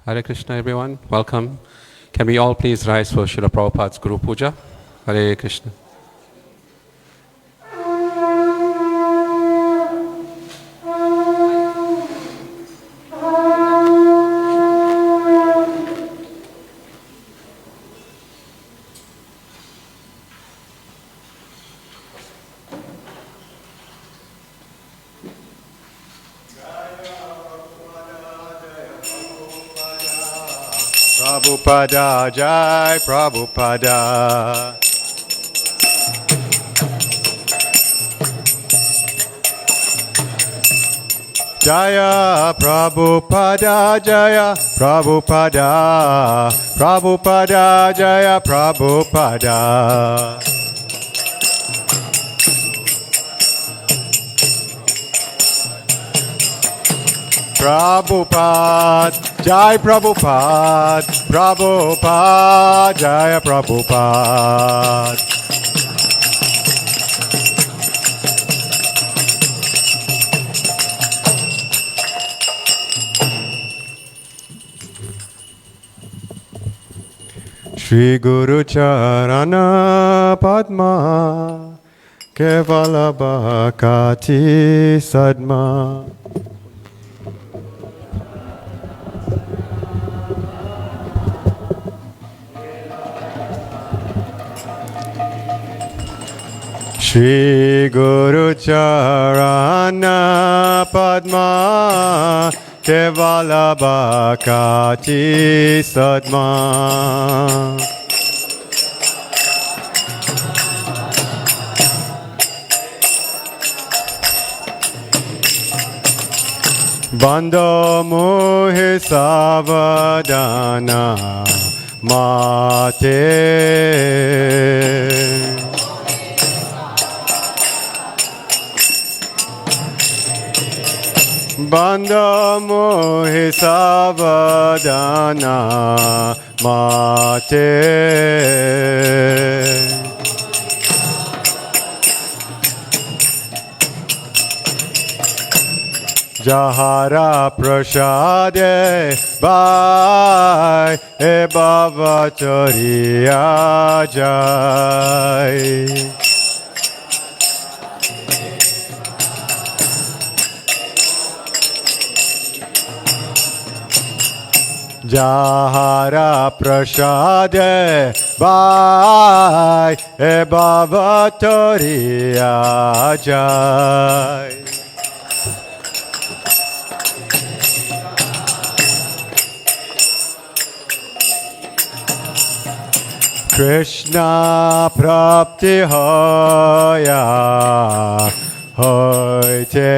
Hare Krishna, everyone. Welcome. Can we all please rise for Srila Prabhupada's Guru Puja? Hare Krishna. Prabhupada, Jai Prabhupada. Jaya Prabhupada, Jaya Prabhupada. Prabhupada, Jaya Prabhupada. Prabhupada, Jai Prabhupada, Prabhupada, Jaya Prabhupada. Shri Guru Charana Padma Kevala Bhakti Sadma Shri Guru Charana Padma Kevala Bhakti Sadma Bando Mohe Savadana Mate Banda mohe savadana mate Jahara prasade bhai e bhavachariya jai Jahara prasade bhai e bhavatoriya jai Krishna prapti hoya hoite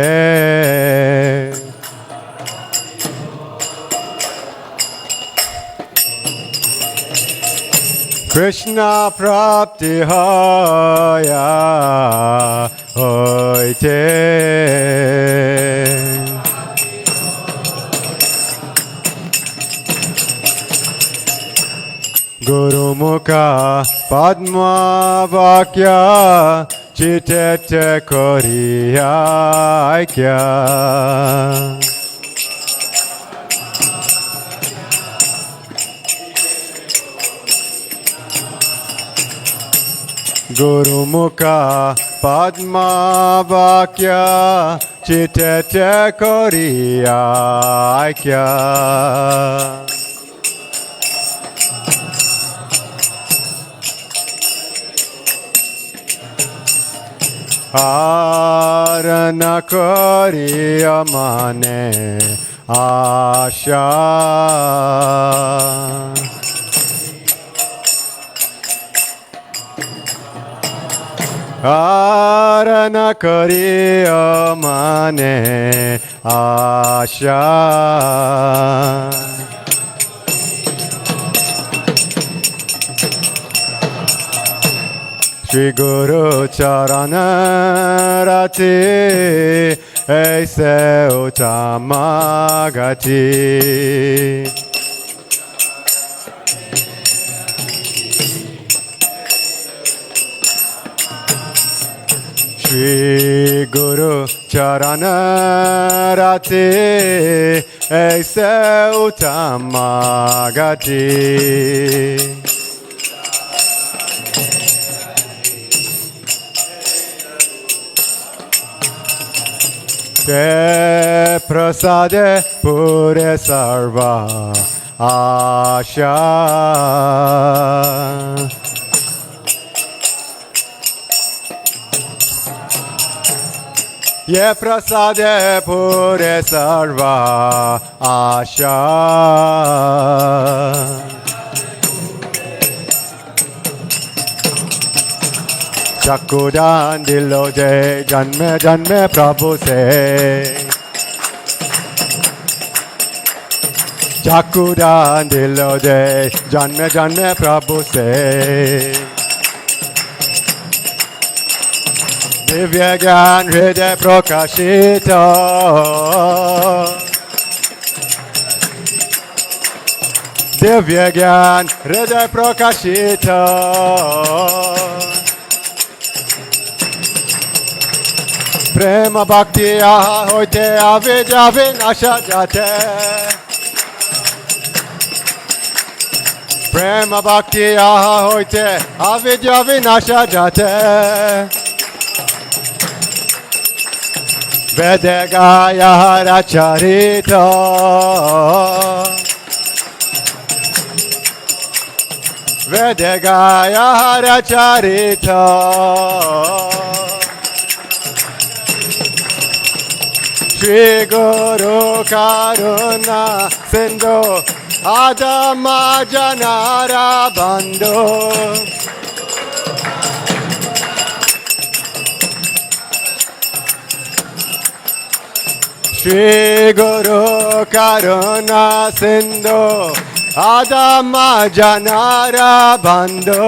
Krishna prapti hoya hoite Guru Mukha Padma Vakya Chitete Koriya Aikya Guru Mukha Padma Vakya Chitete Koriya Aikya Arana Koriya Mane Asha Arana Koriya Mane Asha Shri Guru Charana Rati Aise Uttama Gati Shri Guru Charana Rati Aise Uttama Gati. Te prasade pure sarva asha. Ye prasade pure sarva asha. Chakudan dilo de janme janme Prabhu se. Chakudan dilo de janme janme Prabhu se. Divya Gyan Hriday Prakashita. Divya Gyan Hriday Prakashita. Prema Bhakti aha hoite avidya vinasha jate. Prema Bhakti aha hoite avidya vinasha jate. Vedagaya racharita. Vedagaya racharita. Shri Guru Karuna Sindhu Adama Janara Bandhu. Shri Guru Karuna Sindhu Adama Janara Bandhu.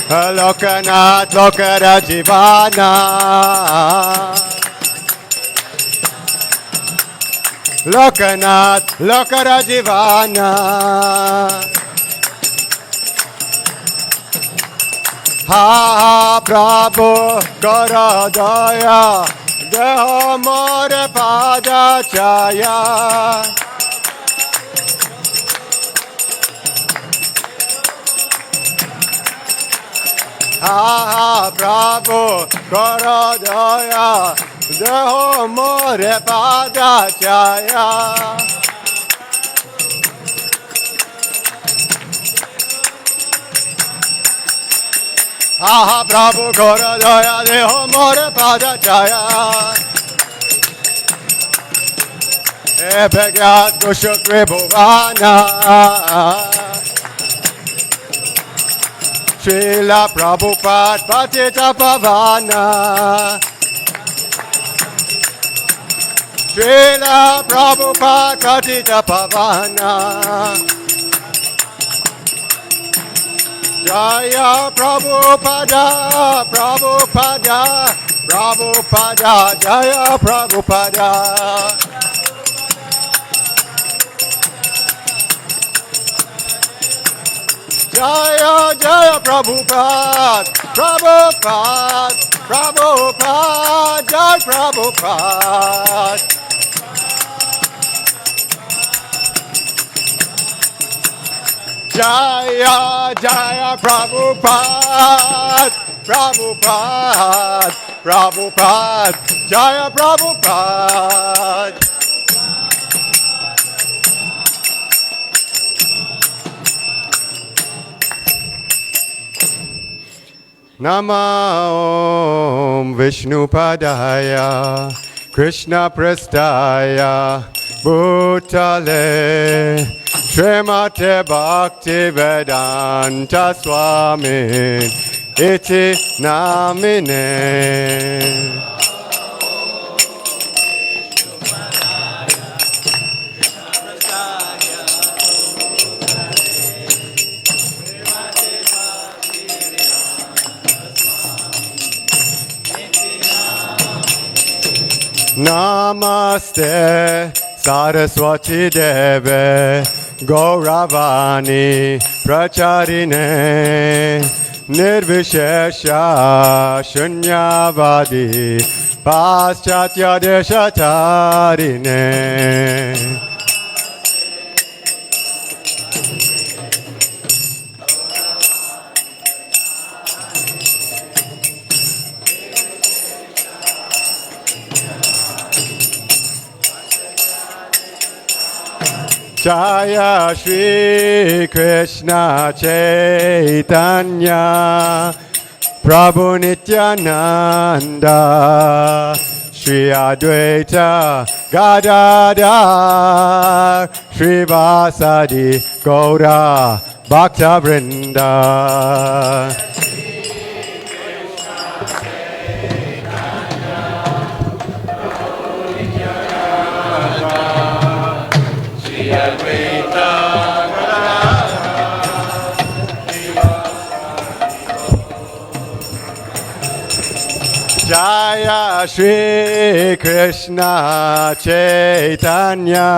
Lokanath Lokara Jivana. Lokanath Lokara Jivana. Ha Prabhu Kara Daya Deho More Pada Chaya. Ha Prabhu Kara Daya Deho More Pada Chaya. Aha Prabhu Kara Daya Deho More Pada Chaya. Epegyat Kushuk Vibhuvana. Srila Prabhupada Patita Pavana. Srila Prabhupada Patita Pavana. Jaya Prabhupada, Prabhupada, Prabhupada, Jaya Prabhupada. Jaya Jaya Prabhupada, Prabhupada, Prabhupada, Jai Prabhupada. Jaya Jaya Prabhupada, Prabhupada, Prabhupada, Jaya Prabhupada. Nama Om Vishnu Padaya Krishna Prestaya Bhutale Srimate Bhakti Vedanta Swami Iti Namine. Namaste Saraswati Deve Gauravani Pracharine Nirvishesha Shunyavadi Paschatya Deshatarine Jaya Shri Krishna Caitanya Prabhu Nityananda Shri Advaita Gadadhar Shri Vasadi Gaura Bhakta Vrinda Jaya Shri Krishna Caitanya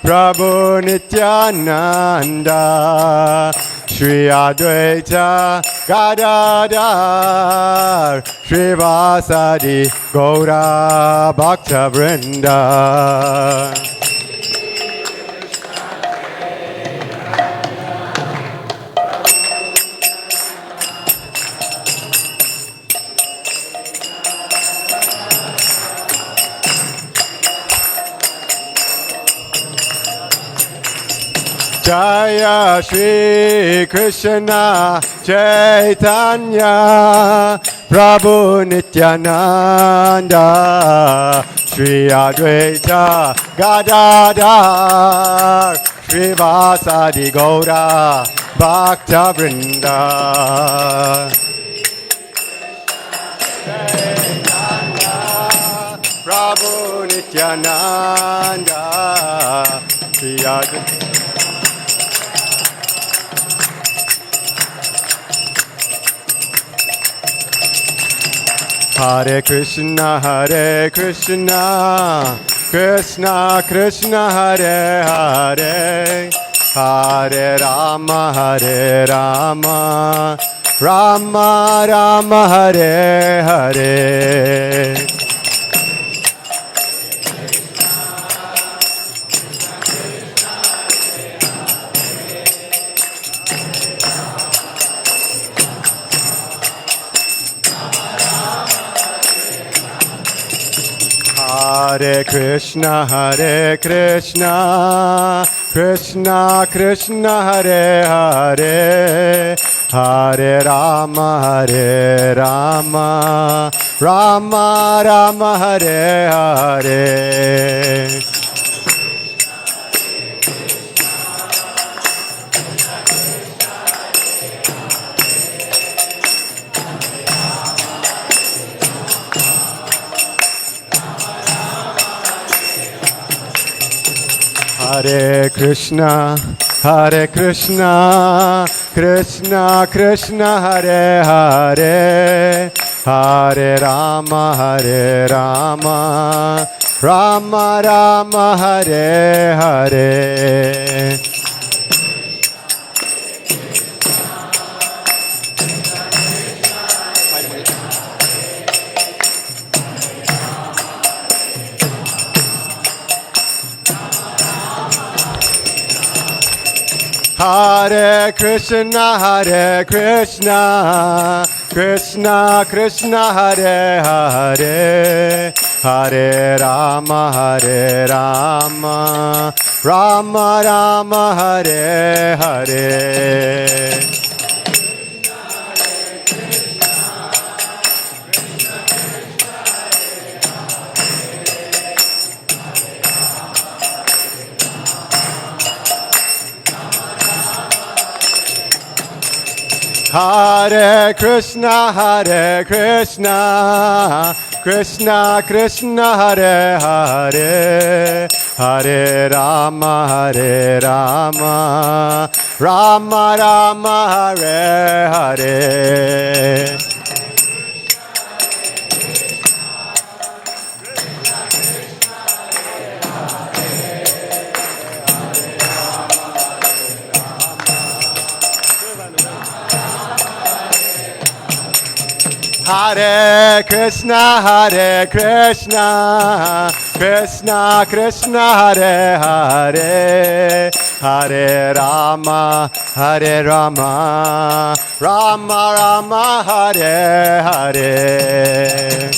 Prabhu Nityananda Shri Advaita Gadadhar Shri Vasadi Gaura Bhakta Vrinda Jaya Shri Krishna Caitanya Prabhu Nityananda Shri Advaita Gadadhar Shri Vasadi Gaura Bhakta Vrinda Prabhu Nityananda Shri Advaita Hare Krishna, Krishna Krishna, Hare Hare, Hare Rama, Rama Rama, Hare Hare. Hare Krishna, Krishna Krishna, Hare Hare, Hare Rama, Rama Rama, Hare Hare. Hare Krishna, Krishna Krishna, Hare Hare, Hare Rama, Rama Rama, Hare Hare. Hare Krishna, Krishna Krishna, Hare Hare, Hare Rama, Rama Rama, Hare Hare. Hare Krishna, Krishna Krishna, Hare Hare, Hare Rama, Rama Rama, Hare Hare. Hare Krishna, Krishna Krishna, Hare Hare, Hare Rama, Rama Rama, Hare Hare.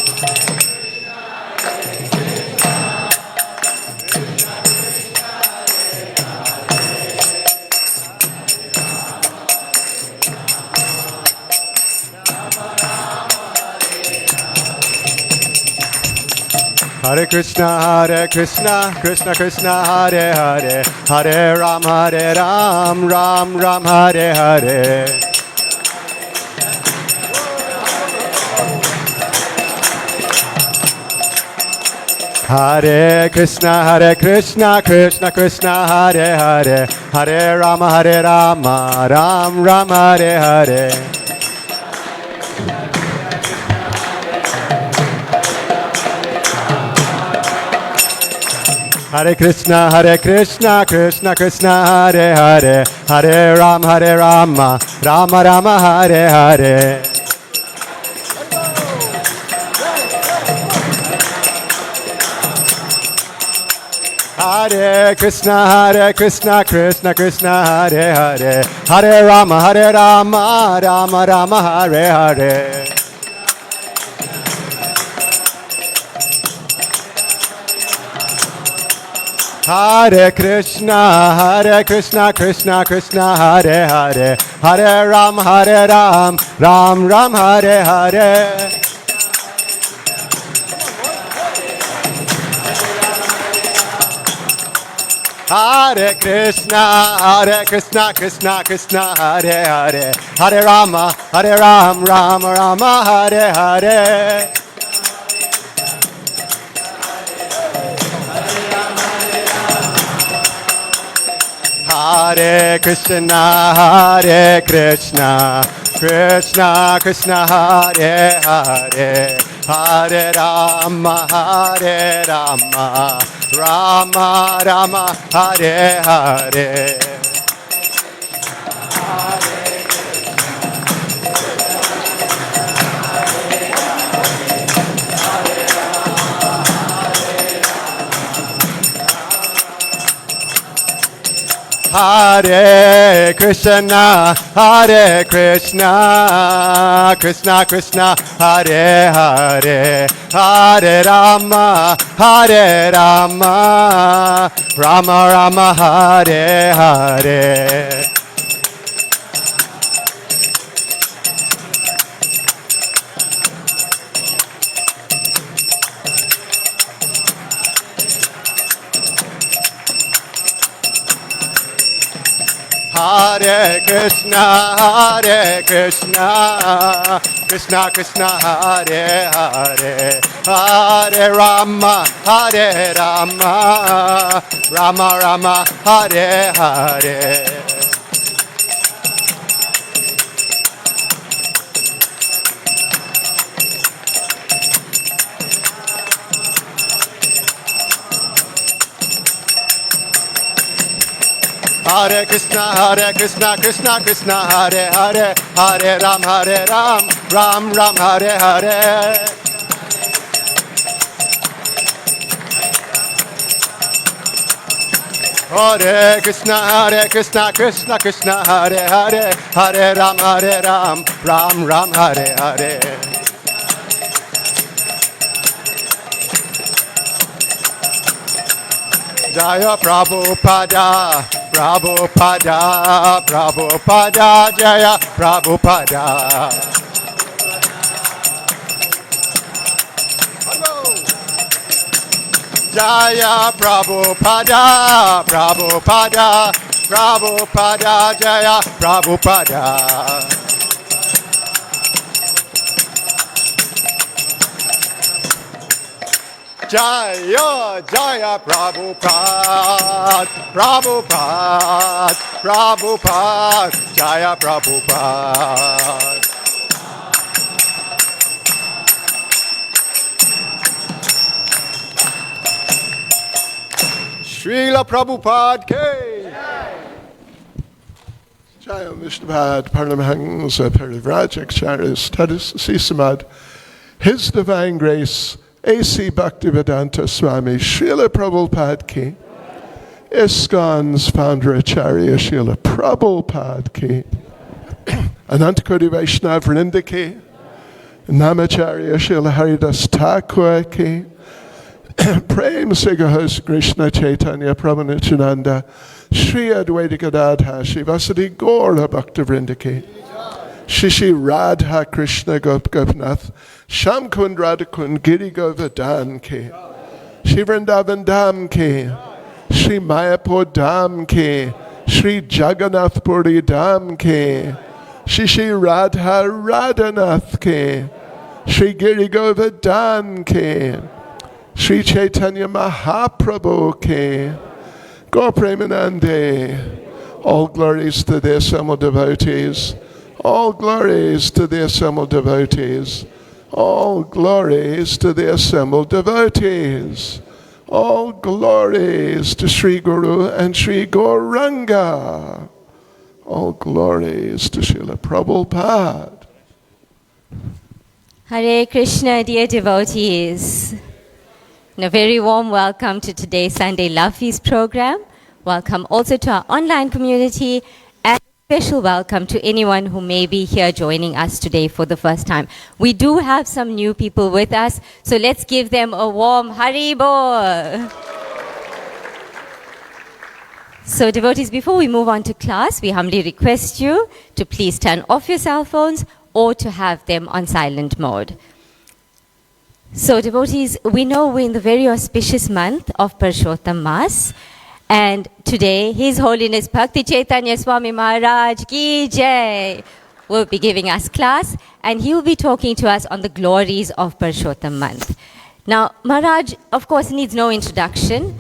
Hare Krishna, Krishna Krishna, Hare Hare, Hare Ram, Ram Ram, Hare Hare. Hare Krishna, Krishna Krishna, Hare Hare, Hare Ram, Ram Ram, Hare Hare. Hare Krishna, Krishna Krishna, Hare Hare, Hare Rama, Rama Rama, Hare Hare. Hare Krishna, Krishna Krishna, Hare Hare, Hare Rama, Rama Rama, Hare Hare. Hare Krishna, Krishna Krishna, Hare Hare, Hare Ram, Ram Ram, Hare Hare. Hare Krishna, Krishna Krishna, Hare Hare, Hare Rama, Ram Rama, Hare Hare. Hare Krishna, Krishna Krishna, Hare Hare, Hare Rama, Rama Rama, Hare Hare. Hare Krishna, Krishna Krishna, Hare Hare, Hare Rama, Rama Rama, Hare Hare. Hare Krishna, Krishna Krishna, Hare Hare, Hare Rama, Rama Rama, Hare Hare. Hare Krishna, Krishna Krishna, Hare Hare, Hare Ram, Ram Ram, Hare Hare. Hare Krishna, Krishna Krishna, Hare Hare, Hare Ram, Ram Ram, Hare Hare. Jaya Prabhupada, Prabhupada, Prabhupada, Jaya Prabhupada. Jaya Prabhupada, Prabhupada, Prabhupada, Jaya Prabhupada. Jaya, Jaya Prabhupada, Prabhupada, Prabhupada, Jaya Prabhupada. Srila Prabhupada K. Jayam Vishnupad Paramahansa Parivrajak Charis Tadis Sisamad His Divine Grace A.C. Bhaktivedanta Swami Srila Prabhupada Ki ISKCON's founder Acharya Srila Prabhupada Ki Anantakoti Vaishnav Vrinda Ki Namacharya Srila Haridas Thakur Ki Prem Sigahos Krishna Chaitanya Prabhu Nityananda Shri Advaita Gadadha Shivasadi Gaura Bhakta Vrindaki Shishi Radha Krishna Gop Gopnath Shamkund Radhakund Giri Govardhan Ki Shri Vrindavan Dham Ki Shri Mayapur Dham Ki Shri Jagannath Puri Dham Ki Shishi Radha Radhanath Ki Shri Giri Govardhan Ki Shri Chaitanya Mahaprabhu Ki Gaur Premanande. All glories to the assembled devotees. All glories to the assembled devotees. All glories to the assembled devotees. All glories to Sri Guru and Sri Gauranga. All glories to Srila Prabhupada. Hare Krishna, dear devotees. And a very warm welcome to today's Sunday Love Feast program. Welcome also to our online community, and a special welcome to anyone who may be here joining us today for the first time. We do have some new people with us, so let's give them a warm Haribol. So devotees, before we move on to class, we humbly request you to please turn off your cell phones or to have them on silent mode. So devotees, we know we're in the very auspicious month of Purushottama, and today His Holiness Bhakti Caitanya Swami Maharaj Ki Jai will be giving us class, and he will be talking to us on the glories of Purushottama month. Now, Maharaj, of course, needs no introduction,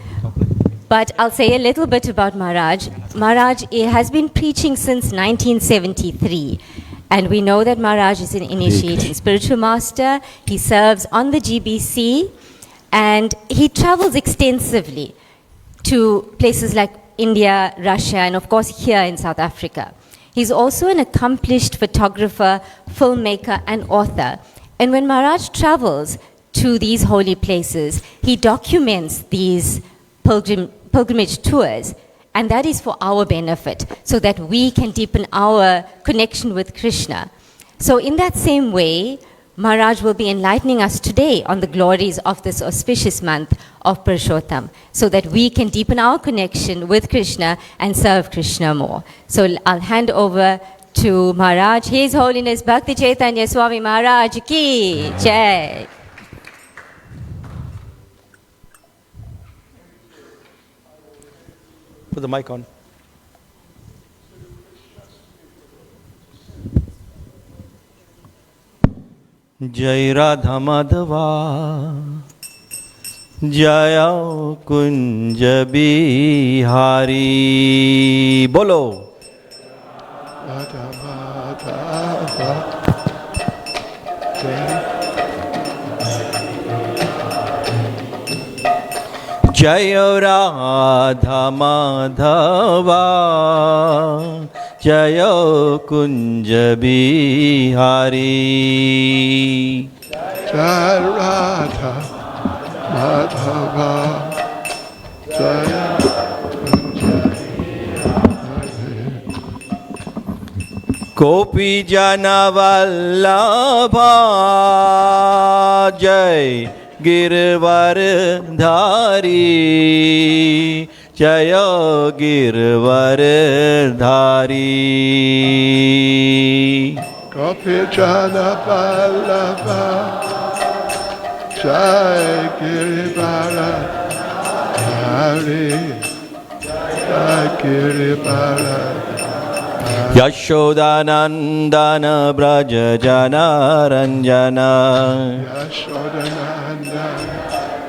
but I'll say a little bit about Maharaj. Maharaj has been preaching since 1973. And we know that Maharaj is an initiating spiritual master. He serves on the GBC, and he travels extensively to places like India, Russia, and of course here in South Africa. He's also an accomplished photographer, filmmaker, and author. And when Maharaj travels to these holy places, he documents these pilgrimage tours. And that is for our benefit, so that we can deepen our connection with Krishna. So in that same way, Maharaj will be enlightening us today on the glories of this auspicious month of Purushottama, so that we can deepen our connection with Krishna and serve Krishna more. So I'll hand over to Maharaj, His Holiness Bhakti Caitanya Swami Maharaj Ki Jai. Put the mic on. Jai Radha Madhava Jaya Kunja Bihari. Bolo. Radha Madhava Jaya Radha Madhava Jaya Kunja Bihari. Jai Radha Madhava Jaya Gopi Jana Vallabha Jai Girvar Dhari Jaya Girvar Dhari. Gopi Jana Vallabha Jai Girivara Hari Jai Girivara Yashodanandana Braja Jana Ranjana Yashodanandana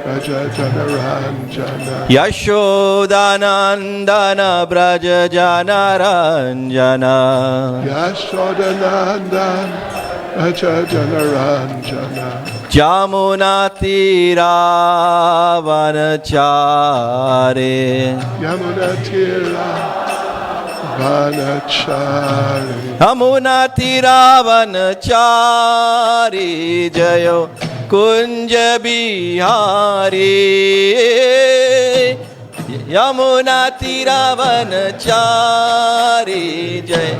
Braja Jana Ranjana Yashodanandana Braja Jana Ranjana Yashodanandana Braja Jana Ranjana Jamuna Tira Vanachare Yamuna Tira Vanachari. Yamuna तीरावन चारी जयो कुंज बिहारी यमुना तीरावन चारी जय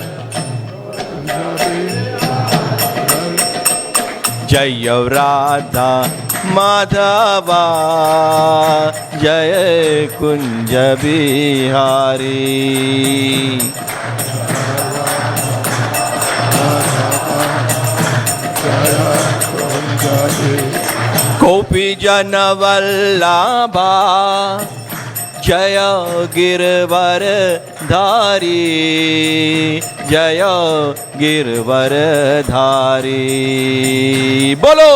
जय राधा माधवा जय कुंज बिहारी गोपी जन वल्लभा जय गिरवर धारी जय गिरवर धारी बोलो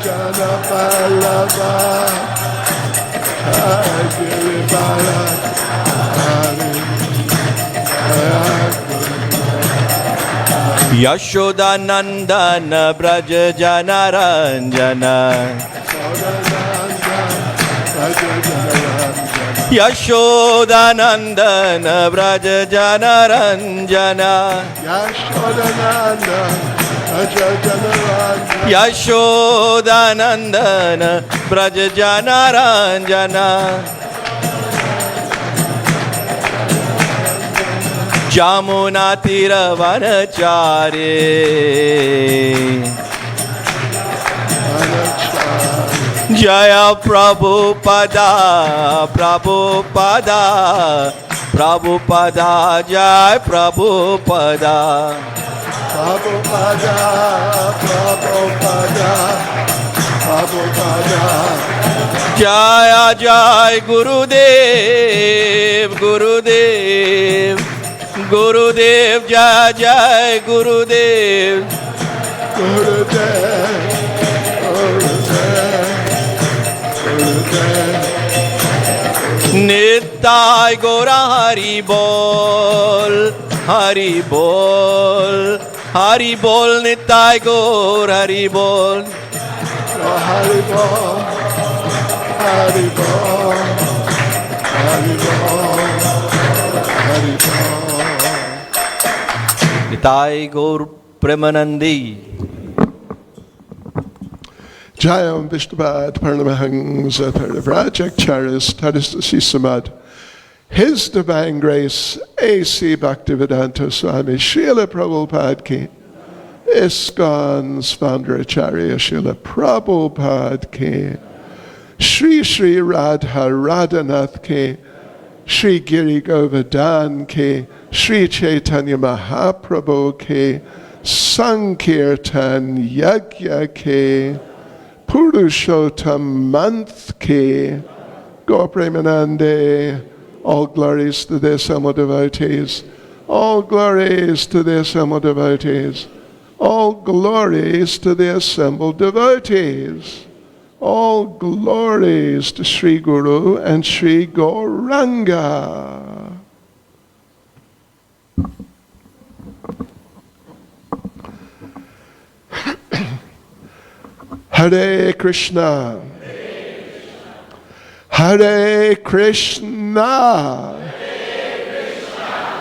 Jana Pallava, Girivara, यशोदा नंदन ब्रज जनारंजना यशोदा नंदन ब्रज जनारंजना यशोदा नंदन ब्रज जनारंजना जमुना तीरवनचारे जय प्रभुपदा प्रभुपदा प्रभुपदा जय प्रभुपदा Prabhupada, Prabhupada, Prabhupada. जय जय गुरुदेव गुरुदेव गुरुदेव जय जय गुरुदेव Gurudev, Gurudev, Gurudev. निताय गोरा हरि बोल हरि बोल हरि बोल निताय गौर हरि बोल Oh, Hari Bol, Hari Bol, Hari Bol, Hari Bol. Nitai Gaur Premanandi Jayam Vishnupad Paramahansa Parivrajakcharis Tadistasi Samad. His Divine Grace A.C. Bhaktivedanta Swami Srila Prabhupada Ki. ISKCON's founder Acharya Srila Prabhupada Ki. Shri Shri Radha Radhanath Ki. Shri Giri Govardhan Ki. Shri Caitanya Mahaprabhu Ki. Sankirtan Yagya Ki. Purushottama month ki, Gaur Premanande, all glories to the assembled devotees, all glories to the assembled devotees, all glories to the assembled devotees, all glories to Sri Guru and Sri Gauranga. Hare Krishna. Hare Krishna.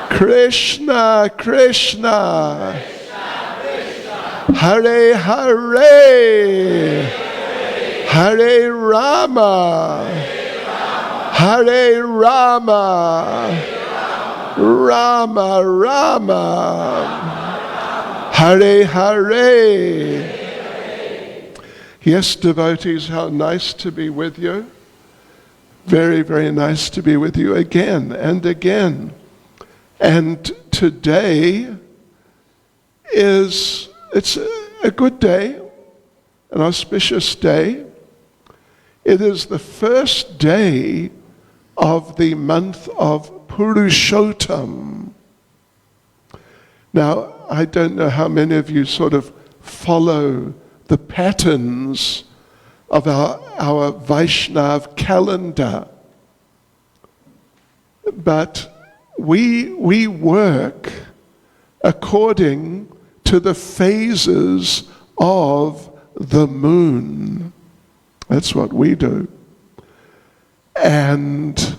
Krishna Krishna. Hare Hare. Hare Rama. Hare Rama. Rama Rama. Hare Hare. Yes, devotees, how nice to be with you. Very, very nice to be with you again and again. And today it's a good day, an auspicious day. It is the first day of the month of Purushottama. Now, I don't know how many of you sort of follow the patterns of our Vaishnav calendar. But we work according to the phases of the moon. That's what we do. And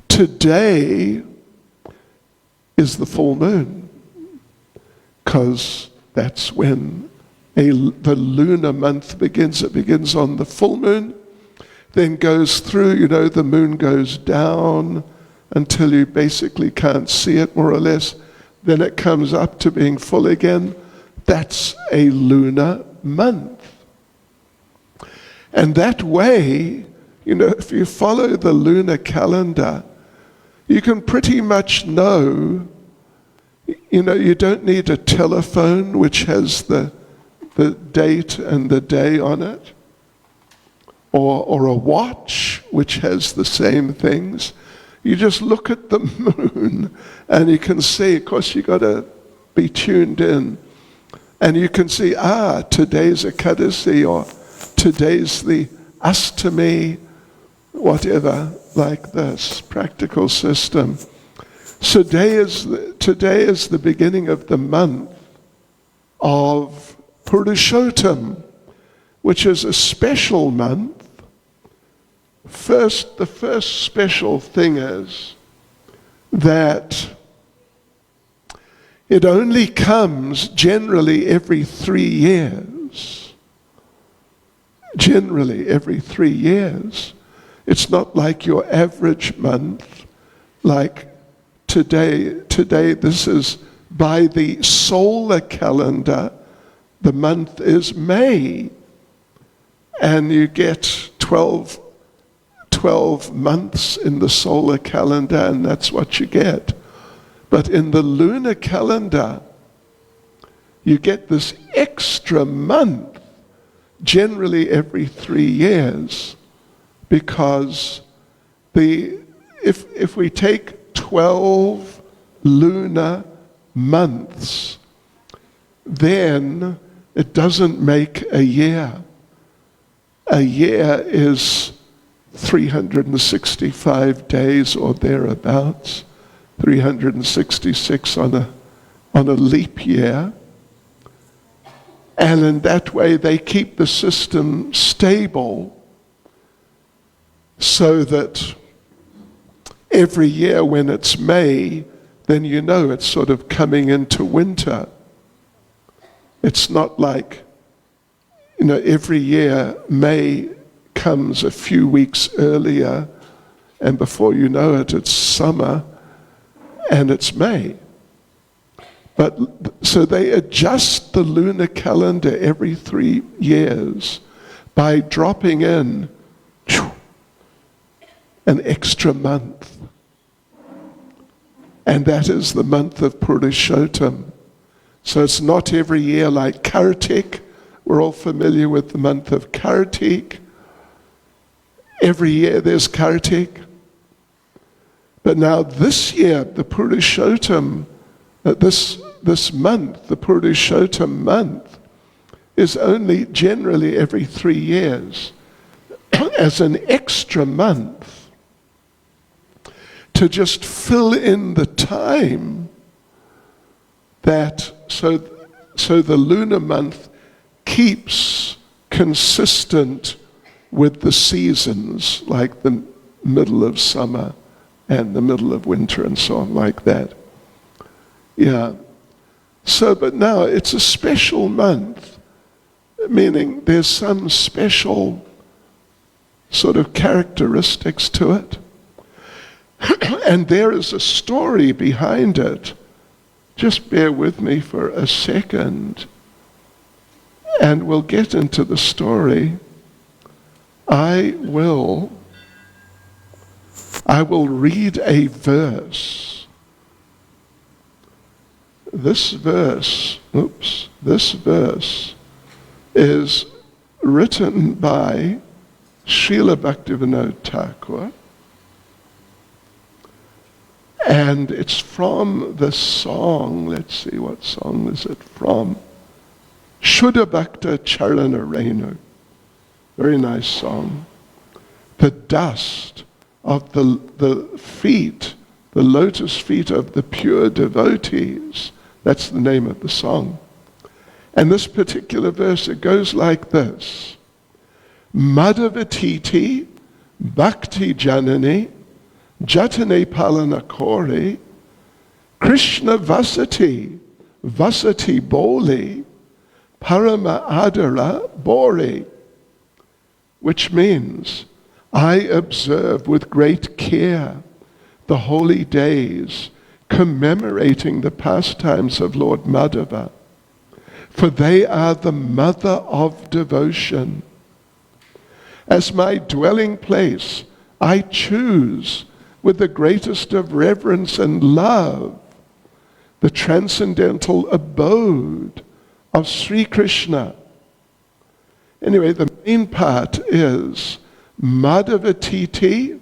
today is the full moon, because that's when the lunar month begins. It begins on the full moon, then goes through, the moon goes down until you basically can't see it, more or less. Then it comes up to being full again. That's a lunar month. And that way, if you follow the lunar calendar, you can pretty much know, you don't need a telephone which has the date and the day on it, or a watch which has the same things. You just look at the moon and you can see, of course you got to be tuned in, and you can see, today's Ekadasi, or today's the Astami, whatever, like this, practical system. So today is the beginning of the month of Purushottama, which is a special month. The first special thing is that it only comes generally every 3 years. Generally every 3 years. It's not like your average month, like today, this is by the solar calendar, the month is May, and you get 12 months in the solar calendar, and that's what you get. But in the lunar calendar, you get this extra month, generally every 3 years, because if we take 12 lunar months, then it doesn't make a year. A year is 365 days or thereabouts, 366 on a leap year. And in that way they keep the system stable, so that every year when it's May, then it's sort of coming into winter. It's not like, every year May comes a few weeks earlier, and before you know it, it's summer, and it's May. But so they adjust the lunar calendar every 3 years by dropping in an extra month. And that is the month of Purushottama. So it's not every year like Kartik. We're all familiar with the month of Kartik. Every year there's Kartik. But now this year, the Purushottama, this month, the Purushottama month, is only generally every 3 years as an extra month to just fill in the time that, so the lunar month keeps consistent with the seasons, like the middle of summer and the middle of winter and so on, like that. Yeah. So, but now it's a special month, meaning there's some special sort of characteristics to it. And there is a story behind it. Just bear with me for a second, and we'll get into the story. I will read a verse. This verse is written by Srila Bhaktivinoda Thakur, and it's from the song, let's see, what song is it from? Shuddha Bhakta Charana Renu. Very nice song. The dust of the feet, the lotus feet of the pure devotees. That's the name of the song. And this particular verse, it goes like this. Madhavatiti Bhakti Janani Jatane Palana Kori Krishna Vasati, Vasati Boli, Parama Adara Bori, which means I observe with great care the holy days commemorating the pastimes of Lord Madhava, for they are the mother of devotion. As my dwelling place, I choose with the greatest of reverence and love the transcendental abode of Sri Krishna. Anyway, the main part is Madhavatiti,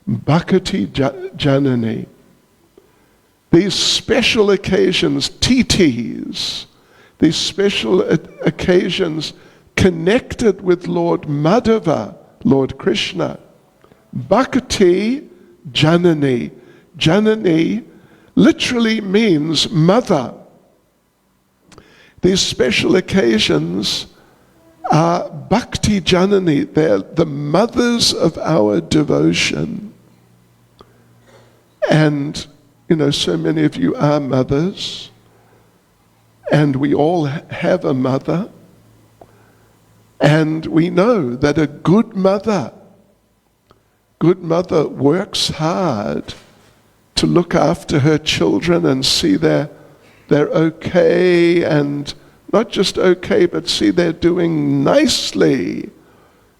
Bhakti Janani. These special occasions, titis, these special occasions connected with Lord Madhava, Lord Krishna. Bhakti Janani. Janani literally means mother. These special occasions are Bhakti Janani. They're the mothers of our devotion. And, you know, so many of you are mothers, and we all have a mother, and we know that a good mother works hard to look after her children and see they're okay, and not just okay, but see they're doing nicely,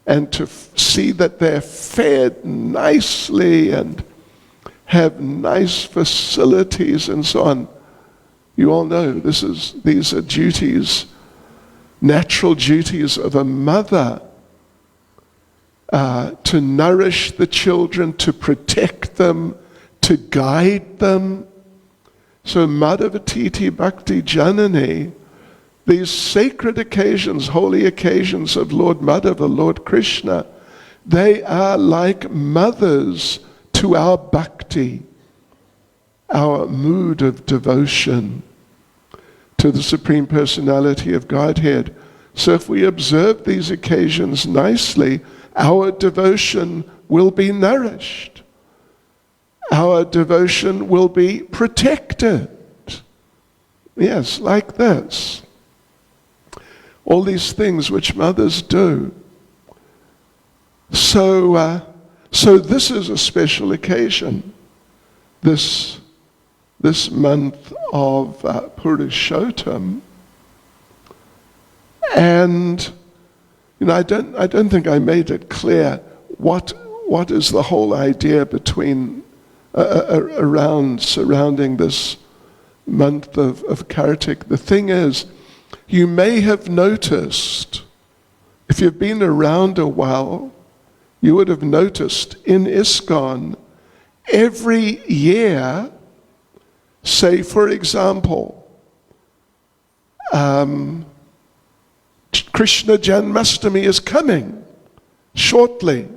and to see that they're fed nicely and have nice facilities and so on. You all know these are duties, natural duties of a mother, to nourish the children, to protect them, to guide them. So Madhavatiti Bhakti Janani, these sacred occasions, holy occasions of Lord Madhava, Lord Krishna, they are like mothers to our bhakti, our mood of devotion to the Supreme Personality of Godhead. So if we observe these occasions nicely, our devotion will be nourished. Our devotion will be protected. Yes, like this. All these things which mothers do. So this is a special occasion. This month of Purushottama. And you know, I don't think I made it clear what is the whole idea between surrounding this month of Kartik. The thing is, you may have noticed, if you've been around a while, you would have noticed in ISKCON, every year, say for example, Krishna Janmastami is coming shortly.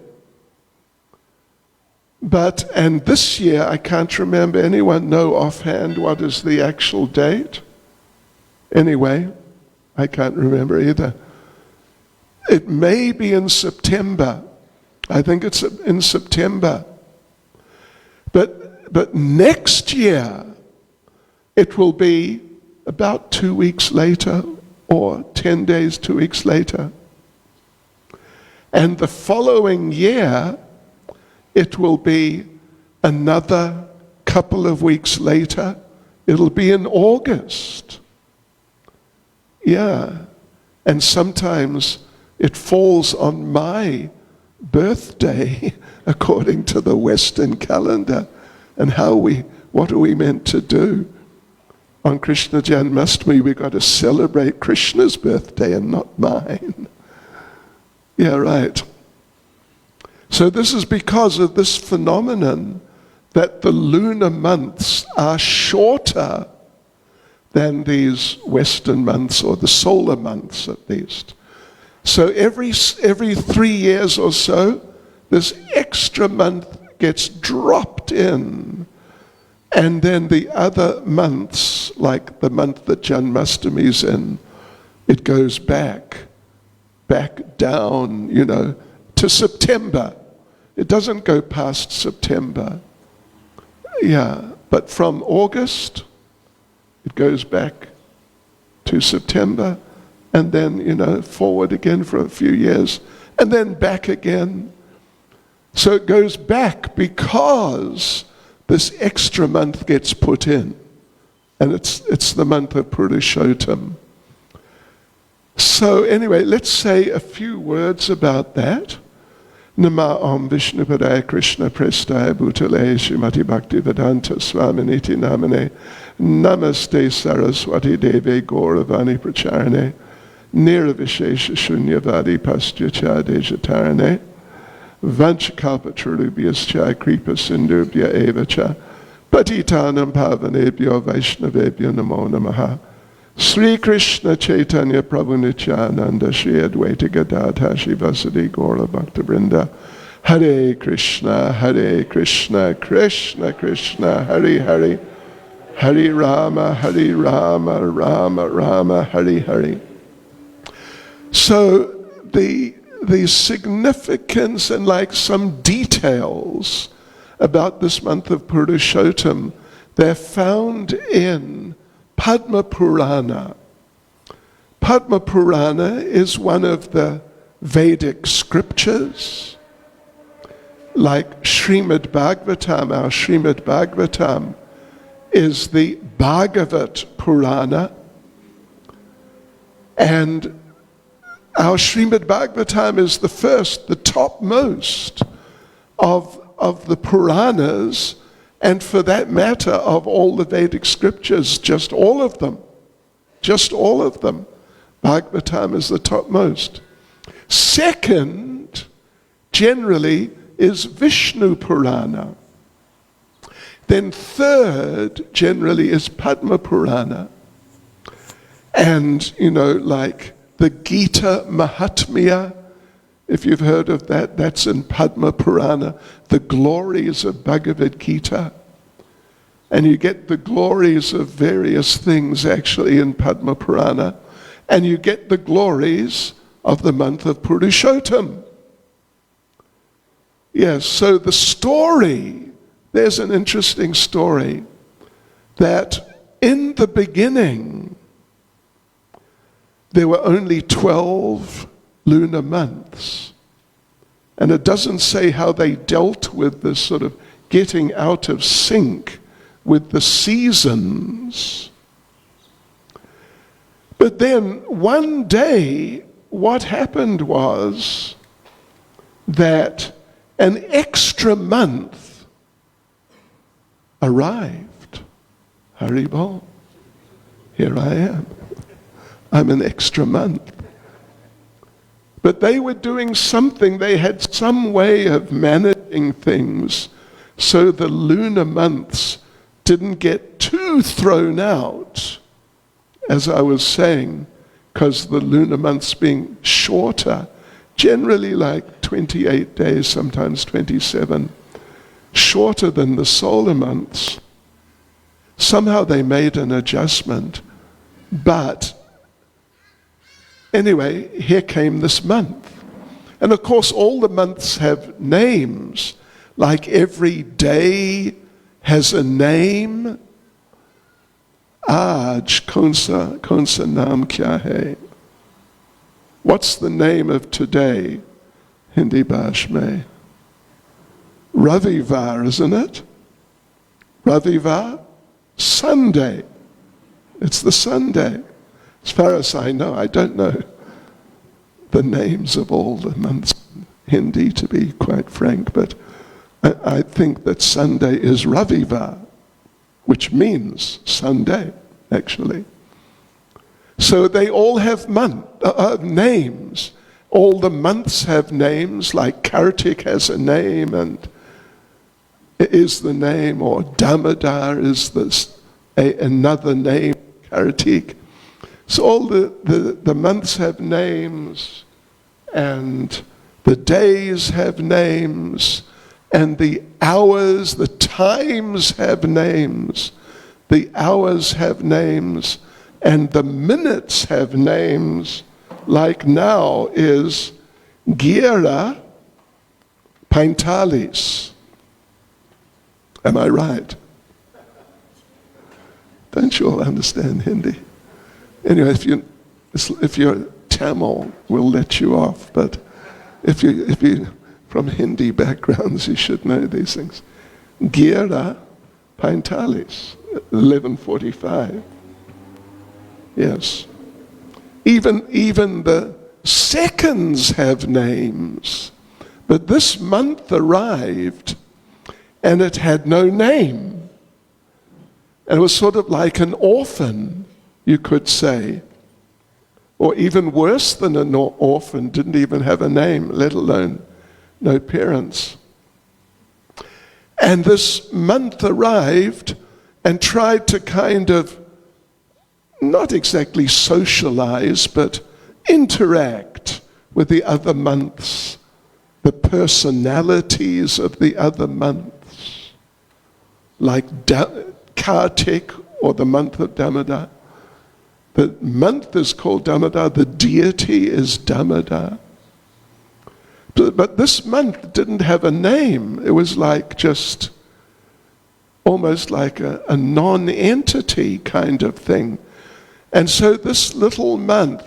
And this year, I can't remember, anyone know offhand what is the actual date? Anyway, I can't remember either. It may be in September. I think it's in September. But next year, it will be about 2 weeks later, or 10 days, 2 weeks later. And the following year, it will be another couple of weeks later. It'll be in August. Yeah. And sometimes it falls on my birthday, according to the Western calendar. And what are we meant to do? On Krishna Janmastami, we've got to celebrate Krishna's birthday and not mine. Yeah, right. So this is because of this phenomenon that the lunar months are shorter than these Western months, or the solar months at least. So every 3 years or so, this extra month gets dropped in. And then the other months, like the month that Janmastami's in, it goes back down, to September. It doesn't go past September. Yeah, But from August, it goes back to September, and then, forward again for a few years, and then back again. So it goes back because this extra month gets put in, and it's the month of Purushottama. So anyway, let's say a few words about that. Nama Om Vishnu Padaya Krishna Prestaya Bhutale Srimati Bhakti Vedanta Swami Niti Namane Namaste Saraswati Deve Gauravani Pracharane Nirvishesha Shunyavadi Pastyacha Dejatarane Vanchakalpatrulubhyascha Kripa Sindhubhya Evacha Patitanam Pavanebhyo Vaishnavebhyo Namo Namaha Sri Krishna Caitanya Prabhu Nityananda Shri Advaita Gadadha Shri Vasadi Gaura Bhakta Vrinda Hare Krishna Krishna Krishna Hare Hare Hare Rama Rama Rama Hare Hare. So the significance and like some details about this month of Purushottama, they're found in Padma Purana. Padma Purana is one of the Vedic scriptures, like Srimad Bhagavatam. Our Srimad Bhagavatam is the Bhagavat Purana, and our Srimad Bhagavatam is the first, the topmost of the Puranas, and for that matter, of all the Vedic scriptures, just all of them. Bhagavatam is the topmost. Second, generally, is Vishnu Purana. Then third, generally, is Padma Purana. And, like the Gita Mahatmya, if you've heard of that, that's in Padma Purana, the glories of Bhagavad Gita. And you get the glories of various things actually in Padma Purana. And you get the glories of the month of Purushottama. Yes, so the story, there's an interesting story, that in the beginning, there were only 12 lunar months. And it doesn't say how they dealt with this sort of getting out of sync with the seasons. But then one day, what happened was that an extra month arrived. Haribol, here I am. I'm an extra month. But they were doing something, they had some way of managing things so the lunar months didn't get too thrown out, as I was saying, because the lunar months being shorter, generally like 28 days, sometimes 27, shorter than the solar months. Somehow they made an adjustment, but anyway, here came this month. And of course, all the months have names, like every day has a name. Aaj konsa naam kya hai? What's the name of today? Hindi bhash mein. Ravivar, isn't it? Ravivar? Sunday. It's the Sunday. As far as I know, I don't know the names of all the months in Hindi, to be quite frank, but I think that Sunday is Ravivar, which means Sunday, actually. So they all have names. All the months have names, like Kartik has a name, and is the name, or Damodar is another name, Kartik. So all the months have names, and the days have names, and the hours, the times have names. The hours have names, and the minutes have names. Like now is Gira Paintalis. Am I right? Don't you all understand Hindi? Anyway, if you're Tamil, we'll let you off. But if you from Hindi backgrounds, you should know these things. Gira Paintalis, 11:45. Yes. Even the seconds have names. But this month arrived and it had no name. And it was sort of like an orphan, you could say. Or even worse than an orphan, didn't even have a name, let alone no parents. And this month arrived and tried to kind of, not exactly socialize, but interact with the other months, the personalities of the other months, like Kartik, or the month of Damodar. The month is called Damodar, the deity is Damodar. But this month didn't have a name. It was like just almost like a non-entity kind of thing. And so this month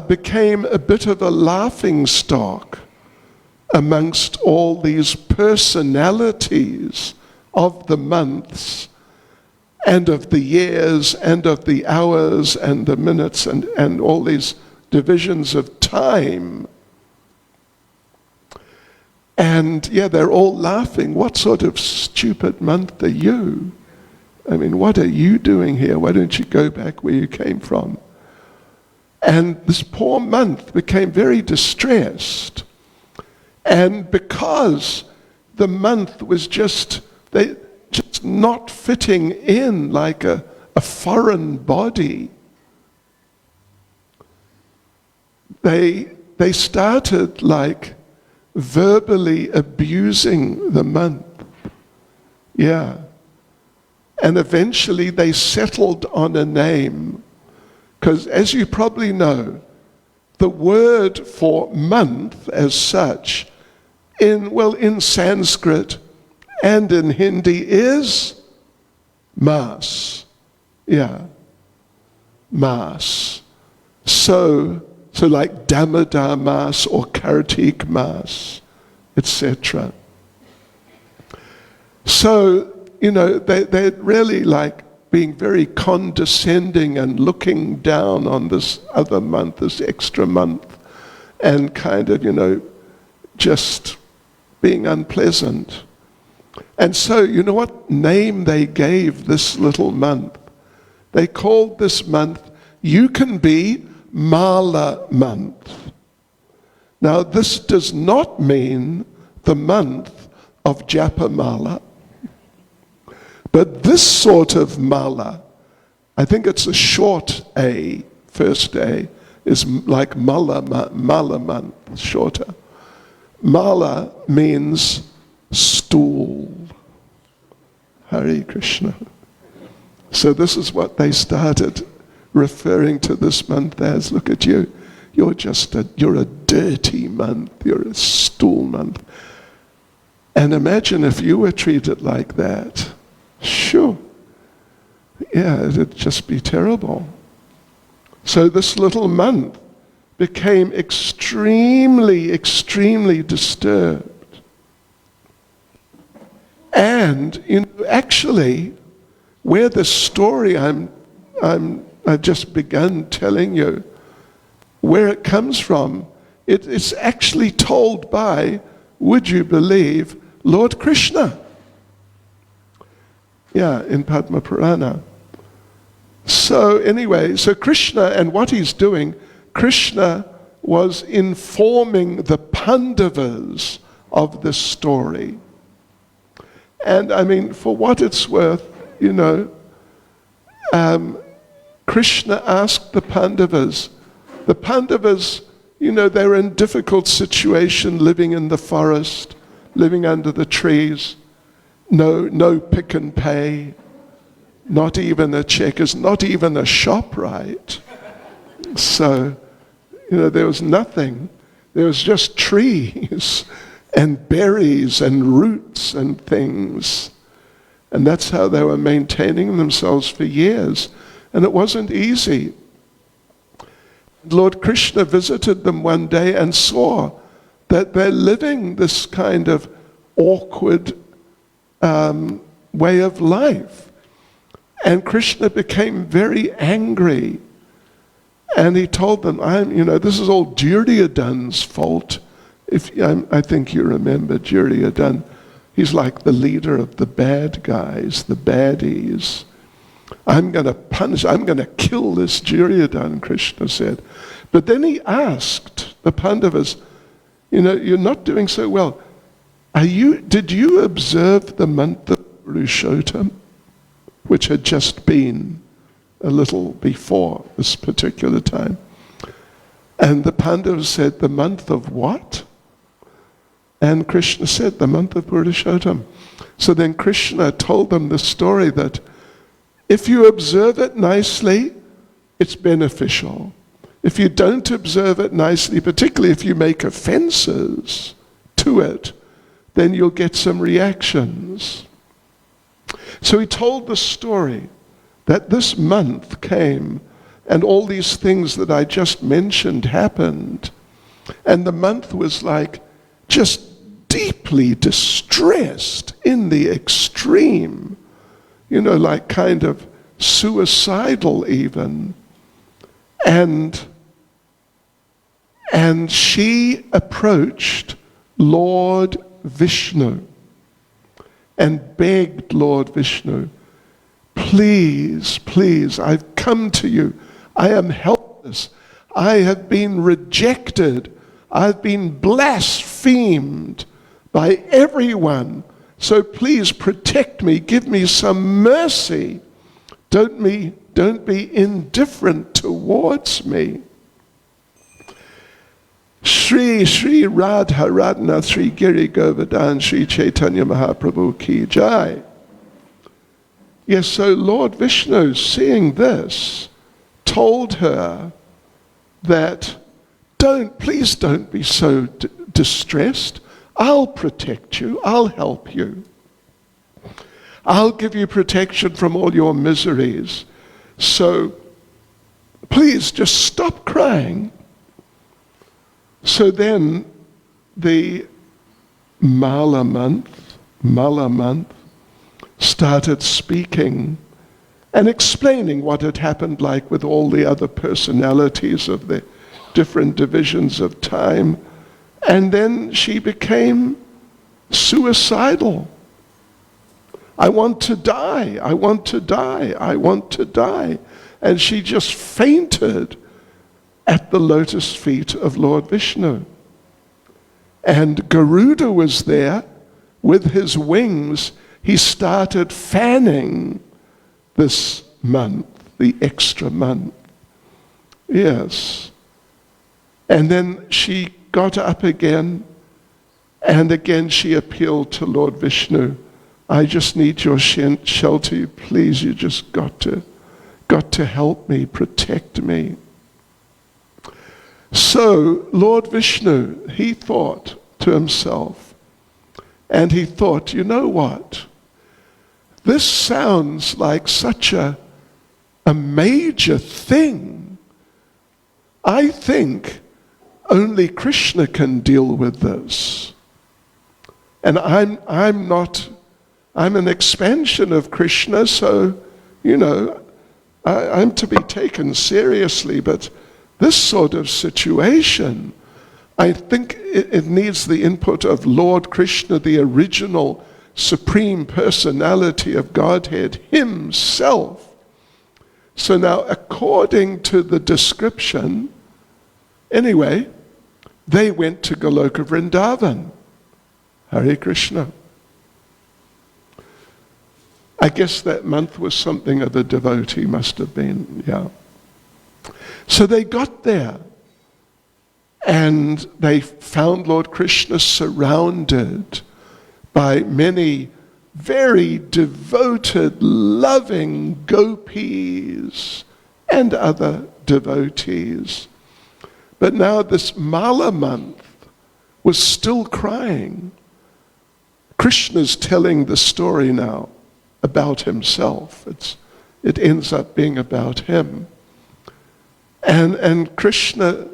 became a bit of a laughing stock amongst all these personalities of the months and of the years and of the hours and the minutes and all these divisions of time. And yeah, they're all laughing. What sort of stupid month are you? I mean, what are you doing here? Why don't you go back where you came from? And this poor month became very distressed. And because the month was just not fitting in like a foreign body, they started like verbally abusing the month. Yeah. And eventually they settled on a name. Because as you probably know, the word for month as such, in Sanskrit and in Hindi is Mas. Yeah. Mas. So like Damodar Mas or Kartik Mas, etc. So, they're really like being very condescending and looking down on this other month, this extra month, and kind of, just being unpleasant. And so, you know what name they gave this little month? They called this month, you can be Mala month. Now, this does not mean the month of Japa Mala. But this sort of mala, I think it's a short A, first A, is like mala month, shorter. Mala means stool. Hare Krishna. So this is what they started referring to this month as. Look at you. You're a dirty month. You're a stool month. And imagine if you were treated like that. Sure. Yeah, it'd just be terrible. So this little month became extremely, extremely disturbed. And actually, where the story I've just begun telling you, where it comes from, it's actually told by, would you believe, Lord Krishna. Yeah, in Padma Purana. So anyway, so Krishna and what he's doing, Krishna was informing the Pandavas of this story. And I mean, for what it's worth, Krishna asked the Pandavas, they're in difficult situation, living in the forest, living under the trees. No pick and pay, not even a Checkers, not even a ShopRite. So, there was nothing. There was just trees and berries and roots and things. And that's how they were maintaining themselves for years. And it wasn't easy. Lord Krishna visited them one day and saw that they're living this kind of awkward way of life. And Krishna became very angry. And he told them, this is all Duryodhana's fault. I think you remember Duryodhana. He's like the leader of the bad guys, the baddies. I'm going to kill this Duryodhana, Krishna said. But then he asked the Pandavas, you're not doing so well. Did you observe the month of Purushottama, which had just been a little before this particular time? And the Pandavas said, the month of what? And Krishna said, the month of Purushottama. So then Krishna told them the story that if you observe it nicely, it's beneficial. If you don't observe it nicely, particularly if you make offenses to it, then you'll get some reactions. So he told the story that this month came and all these things that I just mentioned happened. And the month was like just deeply distressed in the extreme, like kind of suicidal even. And she approached Lord Vishnu and begged Lord Vishnu, please, please, I've come to you. I am helpless. I have been rejected. I've been blasphemed by everyone. So please protect me. Give me some mercy. Don't be indifferent towards me. Shri Radha Radhanath Shri Giri Govardhan Shri Caitanya Mahaprabhu Ki Jai. Yes, so Lord Vishnu, seeing this, told her that please don't be so distressed. I'll protect you. I'll help you. I'll give you protection from all your miseries. So please just stop crying. So then the Mala month started speaking and explaining what had happened, like with all the other personalities of the different divisions of time. And then she became suicidal. I want to die, I want to die, I want to die. And she just fainted at the lotus feet of Lord Vishnu. And Garuda was there with his wings. He started fanning this month, the extra month. Yes. And then she got up again, and again she appealed to Lord Vishnu. I just need your shelter, please. You just got to help me, protect me. So Lord Vishnu, he thought to himself, and he thought, you know what? This sounds like such a major thing. I think only Krishna can deal with this. And I'm an expansion of Krishna, so, I'm to be taken seriously, but this sort of situation, I think it needs the input of Lord Krishna, the original Supreme Personality of Godhead himself. So now, according to the description, anyway, they went to Goloka Vrindavan. Hare Krishna. I guess that month was something of a devotee, must have been, yeah. So they got there, and they found Lord Krishna surrounded by many very devoted, loving gopis and other devotees. But now this Mala month was still crying. Krishna's telling the story now. about himself. It ends up being about him. And Krishna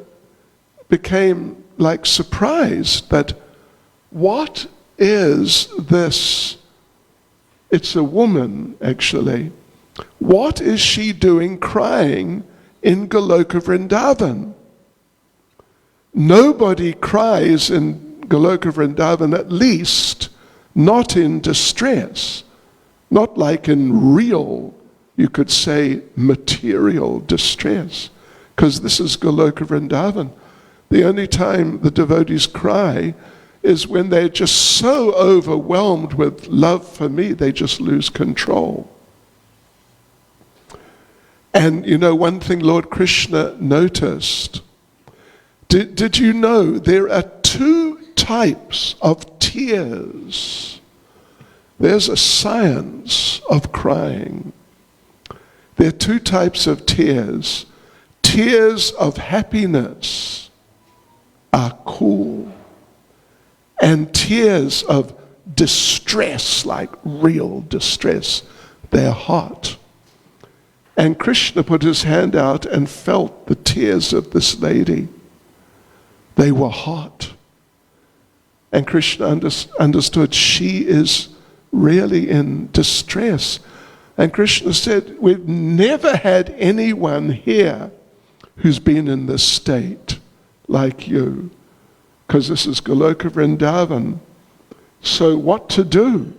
became like surprised that what is this? It's a woman, actually. What is she doing crying in Goloka Vrindavan? Nobody cries in Goloka Vrindavan, at least not in distress, not like in real, you could say, material distress, because this is Goloka Vrindavan. The only time the devotees cry is when they're just so overwhelmed with love for me, they just lose control. And you know, one thing Lord Krishna noticed, did you know there are two types of tears? There's a science of crying. There are two types of tears. Tears of happiness are cool, and tears of distress, like real distress, they're hot. And Krishna put his hand out and felt the tears of this lady. They were hot. And Krishna understood she is really in distress. And Krishna said, we've never had anyone here who's been in this state like you, because this is Goloka Vrindavan. So what to do?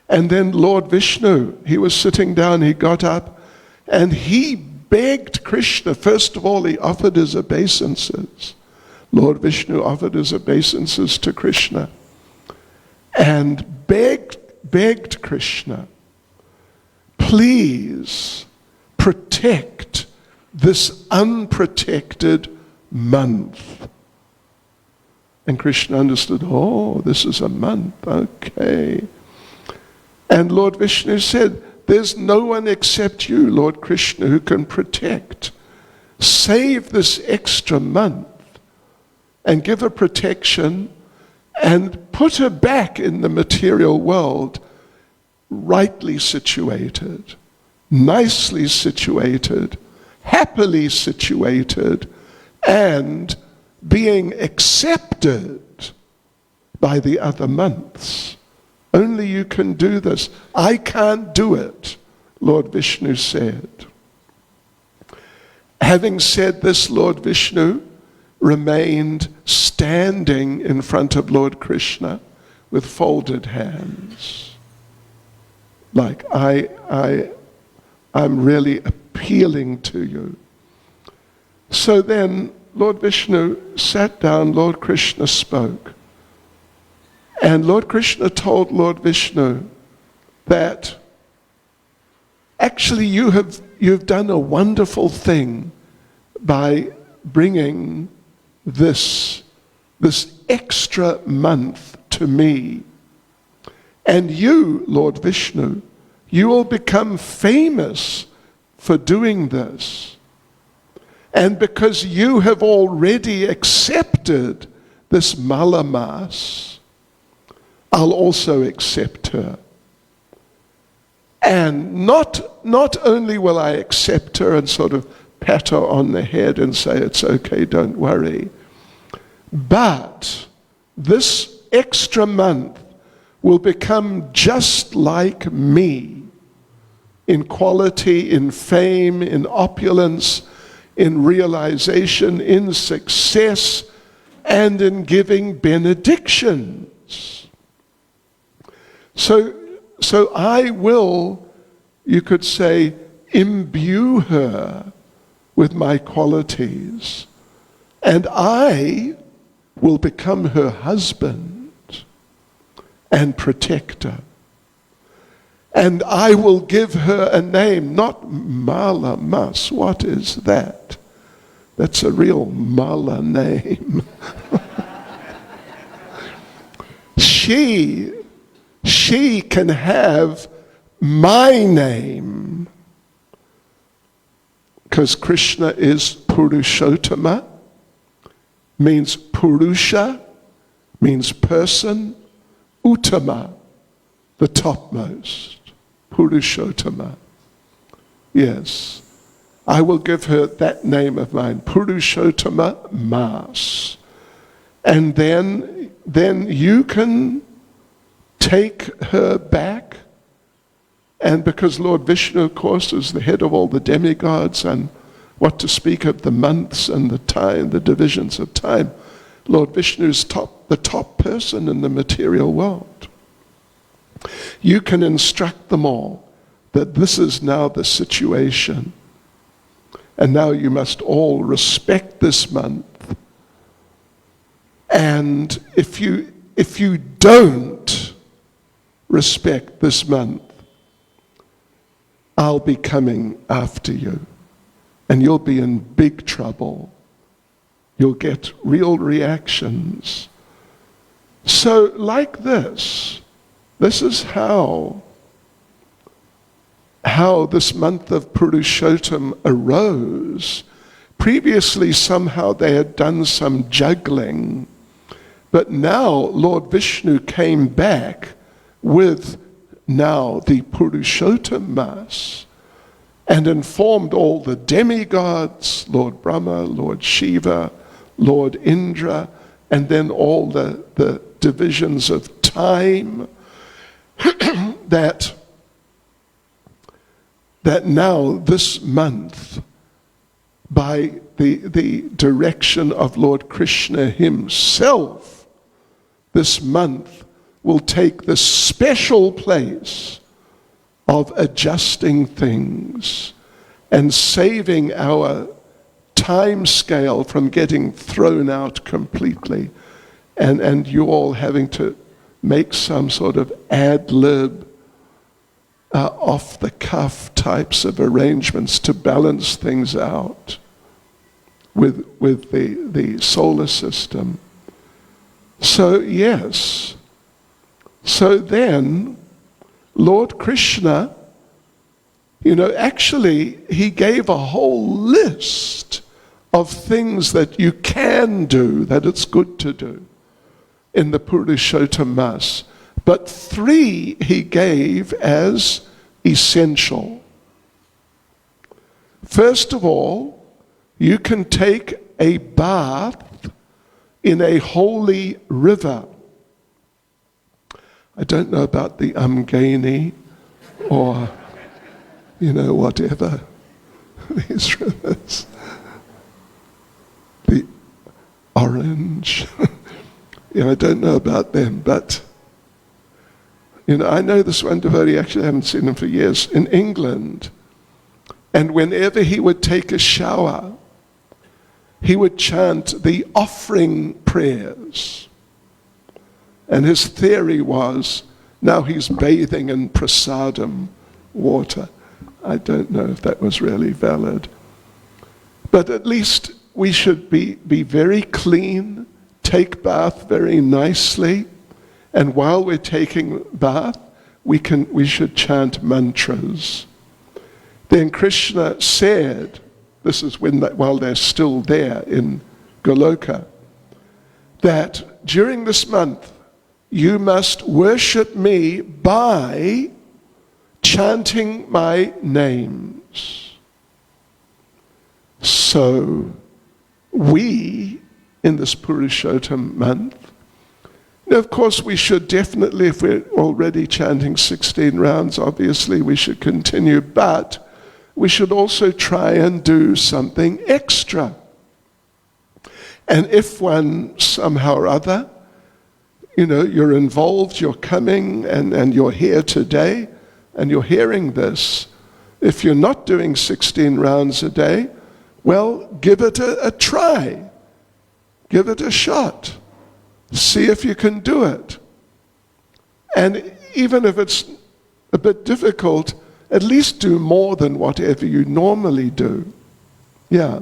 And then Lord Vishnu, he was sitting down, he got up, and he begged Krishna. First of all, he offered his obeisances. Lord Vishnu offered his obeisances to Krishna and begged Krishna, please protect this unprotected month. And Krishna understood, oh, this is a month, okay. And Lord Vishnu said, there's no one except you, Lord Krishna, who can protect. Save this extra month and give her protection and put her back in the material world, rightly situated, nicely situated, happily situated, and being accepted by the other months. Only you can do this. I can't do it, Lord Vishnu said. Having said this, Lord Vishnu remained standing in front of Lord Krishna with folded hands. Like, I'm really appealing to you. So then Lord Vishnu sat down, Lord Krishna spoke. And Lord Krishna told Lord Vishnu that actually you've done a wonderful thing by bringing this extra month to me. And you, Lord Vishnu, you will become famous for doing this. And because you have already accepted this Malamas, I'll also accept her. And not only will I accept her and sort of pat her on the head and say, it's okay, don't worry, but this extra month will become just like me in quality, in fame, in opulence, in realization, in success, and in giving benedictions. So I will, you could say, imbue her with my qualities, and I will become her husband and protector. And I will give her a name, not Mala Mas. What is that? That's a real Mala name. She can have my name, because Krishna is Purushottama, means Purusha, means person, Uttama, the topmost, Purushottama. Yes, I will give her that name of mine, Purushottama Mas. And then you can take her back. And because Lord Vishnu, of course, is the head of all the demigods, and what to speak of the months and the time, the divisions of time, Lord Vishnu is the top person in the material world. You can instruct them all that this is now the situation. And now you must all respect this month. And if you don't respect this month, I'll be coming after you. And you'll be in big trouble. You'll get real reactions. So like this is how this month of Purushottam arose. Previously, somehow they had done some juggling, but now Lord Vishnu came back with now the Purushottam Mass and informed all the demigods, Lord Brahma, Lord Shiva, Lord Indra, and then all the divisions of time, that now this month, by the direction of Lord Krishna himself, this month will take the special place of adjusting things and saving our time scale from getting thrown out completely, and you all having to make some sort of ad-lib, off-the-cuff types of arrangements to balance things out with the solar system. So yes, so then Lord Krishna, actually he gave a whole list of things that you can do, that it's good to do in the Purushottam Mass. But 3 he gave as essential. First of all, you can take a bath in a holy river. I don't know about the Amgani or, whatever, these rivers. The Orange. I don't know about them, but I know this one devotee, actually I haven't seen him for years, in England. And whenever he would take a shower, he would chant the offering prayers. And his theory was, now he's bathing in prasadam water. I don't know if that was really valid. But at least we should be very clean, take bath very nicely, and while we're taking bath, we should chant mantras. Then Krishna said, this is while they're still there in Goloka, that during this month you must worship me by chanting my names. So we, in this Purushottam month, now of course we should definitely, if we're already chanting 16 rounds, obviously we should continue, but we should also try and do something extra. And if one somehow or other, you're involved, you're coming, and you're here today, and you're hearing this, if you're not doing 16 rounds a day, well, give it a try. Give it a shot. See if you can do it. And even if it's a bit difficult, at least do more than whatever you normally do. Yeah.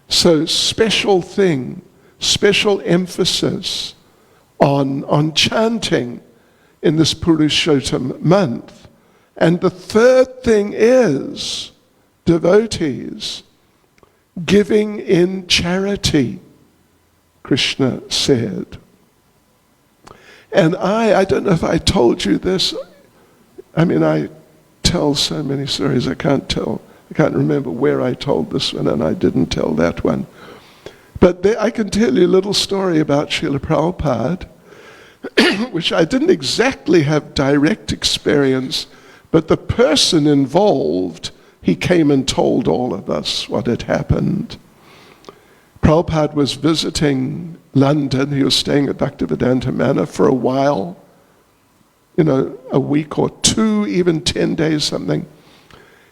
So special thing, special emphasis on chanting in this Purushottam month. And the third thing is, devotees, giving in charity, Krishna said. And I don't know if I told you this I mean, I tell so many stories, I can't remember where I told this one and I didn't tell that one. But I can tell you a little story about Srila Prabhupada, which I didn't exactly have direct experience, but the person involved, he came and told all of us what had happened. Prabhupada was visiting London. He was staying at Bhaktivedanta Manor for a while, a week or two, even 10 days, something.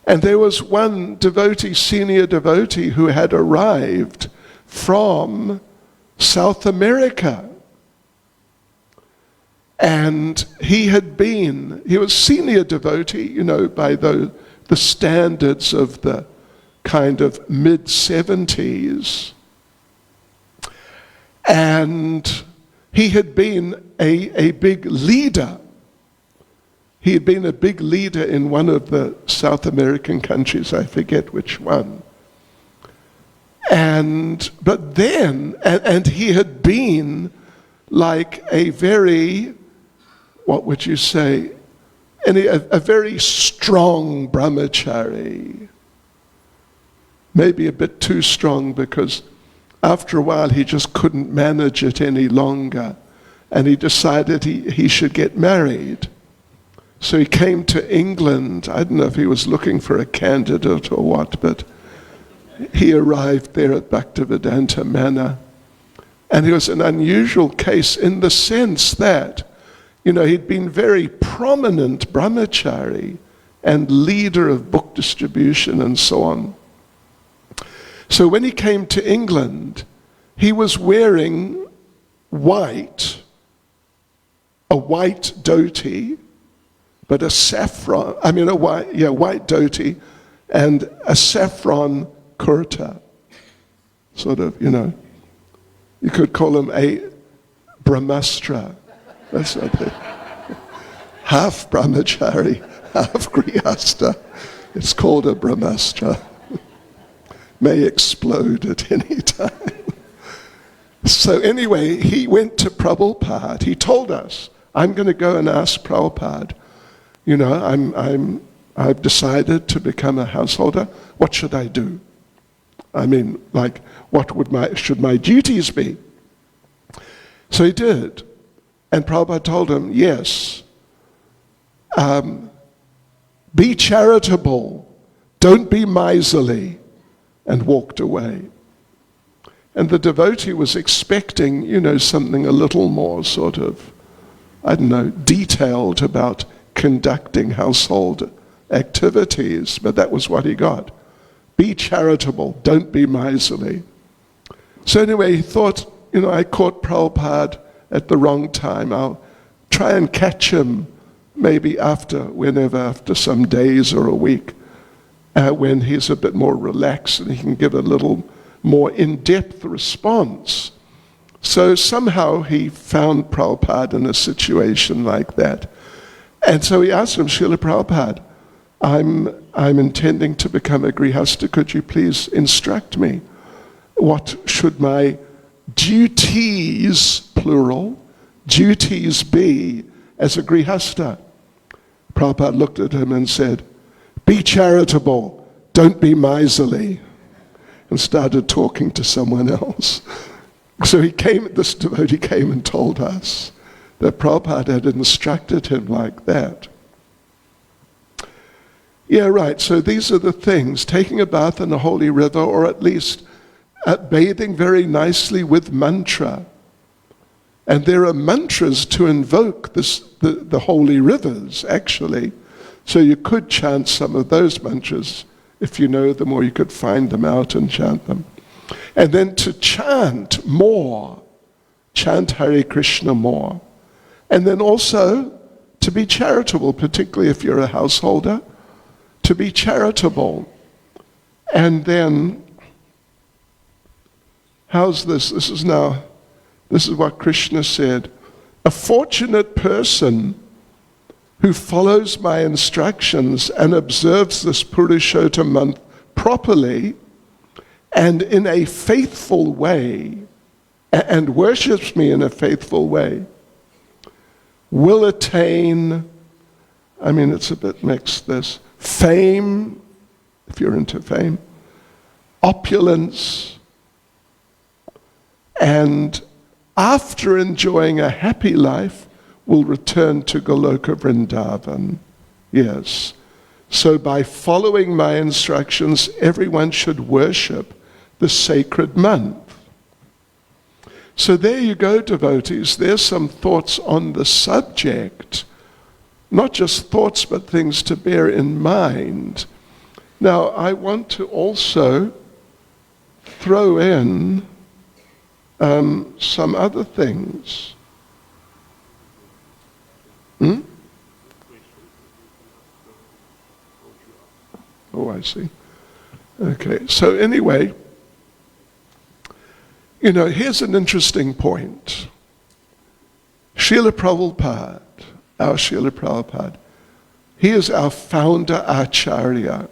And there was one devotee, senior devotee, who had arrived from South America. And he was senior devotee, by the standards of the kind of mid-70s. And he had been a big leader. He had been a big leader in one of the South American countries, I forget which one. But then he had been like a very, what would you say, a very strong brahmachari. Maybe a bit too strong, because after a while he just couldn't manage it any longer. And he decided he should get married. So he came to England. I don't know if he was looking for a candidate or what, but he arrived there at Bhaktivedanta Manor. And he was an unusual case in the sense that, he'd been very prominent brahmachari and leader of book distribution and so on. So when he came to England, he was wearing a white dhoti, but white dhoti and a saffron kurta. Sort of, you could call him a brahmastra. That's what half brahmachari, half grihasta. It's called a brahmastra. May explode at any time. So anyway, he went to Prabhupada. He told us, I'm going to go and ask Prabhupada, I've decided to become a householder. What should I do? I mean, like, what should my duties be? So he did. And Prabhupada told him, yes, be charitable, don't be miserly, and walked away. And the devotee was expecting, something a little more sort of, detailed about conducting household activities, but that was what he got. Be charitable, don't be miserly. So anyway, he thought, I caught Prabhupada at the wrong time. I'll try and catch him maybe after some days or a week, when he's a bit more relaxed and he can give a little more in-depth response. So somehow he found Prabhupada in a situation like that. And so he asked him, Srila Prabhupada, I'm intending to become a grihasta. Could you please instruct me? What should my duties, plural, duties be as a grihasta? Prabhupada looked at him and said, be charitable, don't be miserly, and started talking to someone else. So this devotee came and told us that Prabhupada had instructed him like that. Yeah, right, so these are the things, taking a bath in a holy river, or at least bathing very nicely with mantra. And there are mantras to invoke the holy rivers, actually. So you could chant some of those mantras if you know them, or you could find them out and chant them. And then to chant more, chant Hare Krishna more. And then also to be charitable, particularly if you're a householder, to be charitable. And then, how's this? This is what Krishna said. A fortunate person who follows my instructions and observes this Purushottama month properly and in a faithful way, and worships me in a faithful way, will attain I mean, it's a bit mixed. There's fame, if you're into fame, opulence, and after enjoying a happy life, will return to Goloka Vrindavan. Yes. So by following my instructions, everyone should worship the sacred month. So there you go, devotees. There's some thoughts on the subject. Not just thoughts, but things to bear in mind. Now, I want to also throw in some other things. Oh, I see. Okay, so anyway, here's an interesting point. Srila Prabhupada, our Srila Prabhupada, he is our founder Acharya.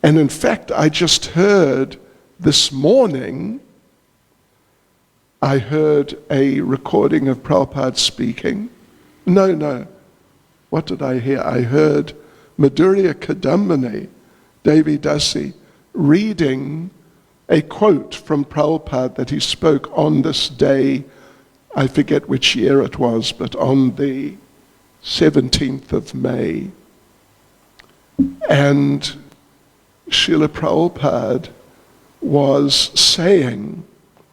And in fact, I just heard this morning, I heard a recording of Prabhupada speaking. No. What did I hear? I heard Madhurya Kadambini, Devi Dasi, reading a quote from Prabhupada that he spoke on this day. I forget which year it was, but on the 17th of May. And Srila Prabhupada was saying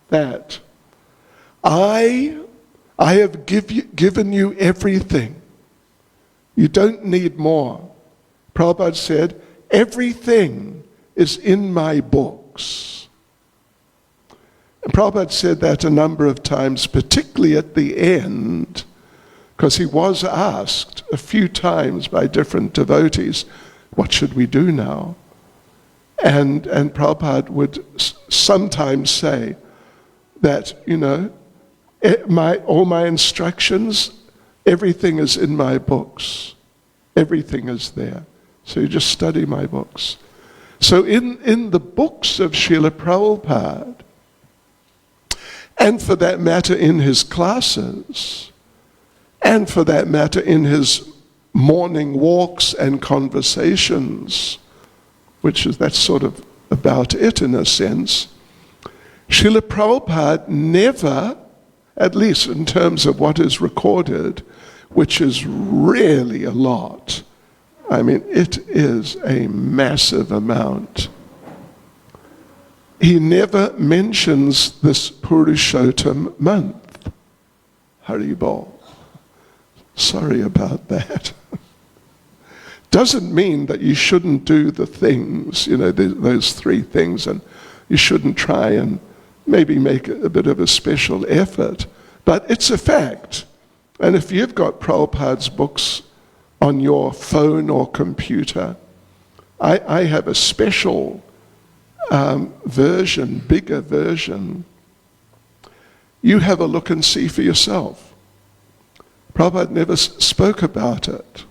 that I have given you everything. You don't need more. Prabhupada said, everything is in my books. And Prabhupada said that a number of times, particularly at the end, because he was asked a few times by different devotees, what should we do now? And Prabhupada would sometimes say that, all my instructions, everything is in my books. Everything is there. So you just study my books. So in the books of Srila Prabhupada, and for that matter in his classes, and for that matter in his morning walks and conversations, that's sort of about it in a sense, Srila Prabhupada never, at least in terms of what is recorded, which is really a lot. I mean, it is a massive amount. He never mentions this Purushottama month. Haribol. Sorry about that. Doesn't mean that you shouldn't do the things, those three things, and you shouldn't try and maybe make a bit of a special effort. But it's a fact. And if you've got Prabhupada's books on your phone or computer, I have a special version, bigger version. You have a look and see for yourself. Prabhupada never spoke about it.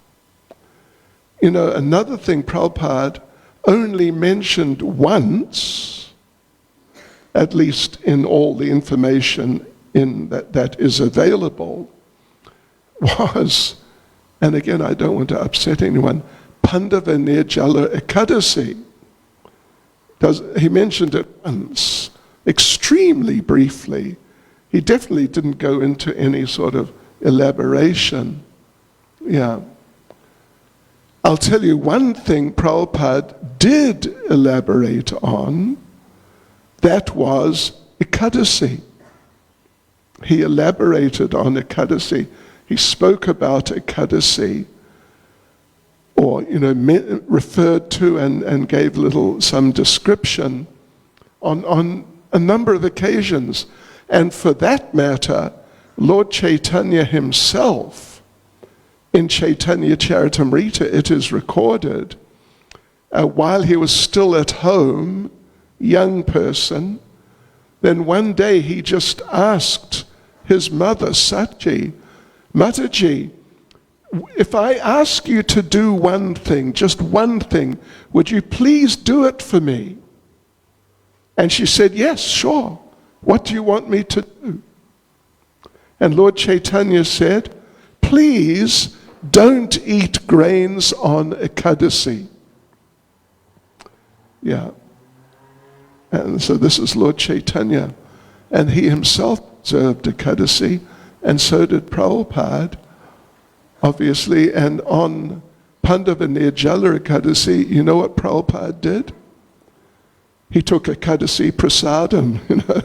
Another thing Prabhupada only mentioned once, at least in all the information that is available, was, and again I don't want to upset anyone, Pandava Nirjala Ekadasi. He mentioned it once, extremely briefly. He definitely didn't go into any sort of elaboration. Yeah. I'll tell you one thing Prabhupada did elaborate on, that was Ekadasi. He elaborated on Ekadasi. He spoke about Ekadasi, or referred to and gave some description on a number of occasions. And for that matter, Lord Caitanya himself, in Caitanya Charitamrita, it is recorded, while he was still at home, young person, then one day he just asked his mother, Satji, Mataji, if I ask you to do one thing, just one thing, would you please do it for me? And she said, yes, sure. What do you want me to do? And Lord Caitanya said, please don't eat grains on Ekadasi. Yeah. And so this is Lord Caitanya. And he himself observed Ekadasi, and so did Prabhupada, obviously. And on Pandava Nirjala Ekadasi, you know what Prabhupada did? He took Ekadasi prasadam,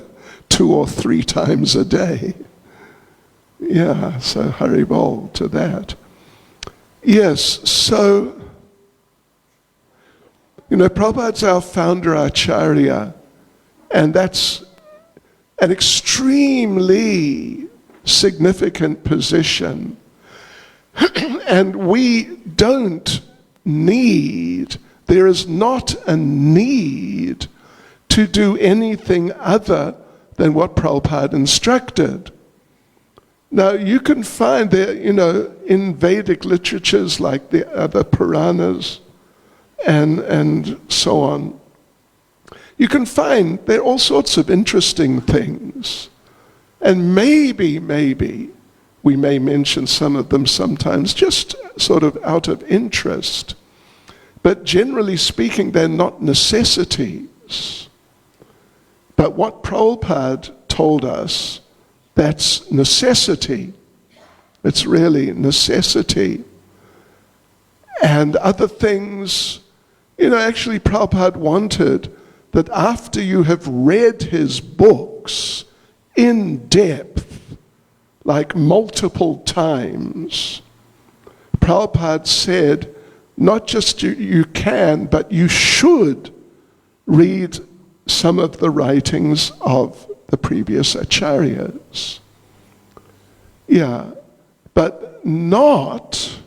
2 or 3 times a day. Yeah, so Haribol to that. Yes, so, Prabhupada's our founder Acharya, and that's an extremely significant position. And we don't need, there is not a need to do anything other than what Prabhupada instructed. Now, you can find there, in Vedic literatures like the other Puranas and so on, you can find there are all sorts of interesting things. And maybe we may mention some of them sometimes, just sort of out of interest. But generally speaking, they're not necessities. But what Prabhupada told us, that's necessity. It's really necessity. And other things, actually Prabhupada wanted that after you have read his books in depth, like multiple times, Prabhupada said, not just you can, but you should read some of the writings of the previous acharyas. Yeah, but not,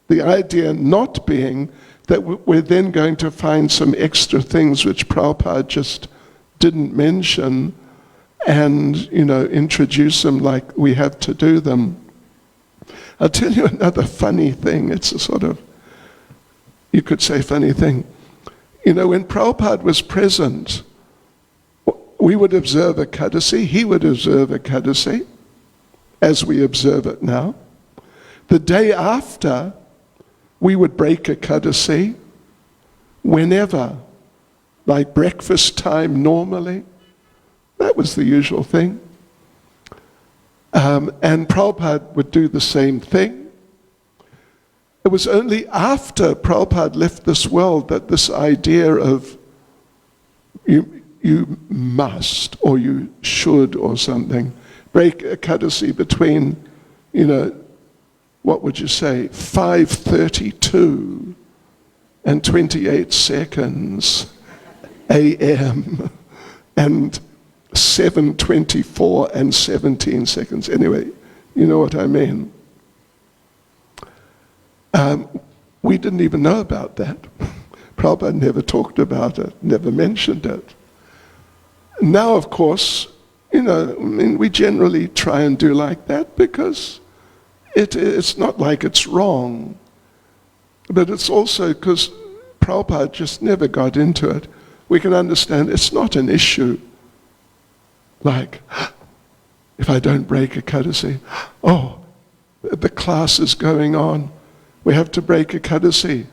the idea not being that we're then going to find some extra things which Prabhupada just didn't mention and, introduce them like we have to do them. I'll tell you another funny thing. It's a sort of, you could say funny thing. When Prabhupada was present, we would observe Ekadasi, he would observe Ekadasi, as we observe it now. The day after, we would break Ekadasi whenever, like breakfast time normally. That was the usual thing. And Prabhupada would do the same thing. It was only after Prabhupada left this world that this idea of you must or you should or something break Ekadasi between, what would you say, 5:32 and 28 seconds a.m. and 7:24 and 17 seconds. Anyway, you know what I mean. We didn't even know about that. Prabhupada never talked about it, never mentioned it. Now, of course, we generally try and do like that because it's not like it's wrong. But it's also because Prabhupada just never got into it. We can understand it's not an issue. Like, if I don't break Ekadasi, the class is going on. We have to break Ekadasi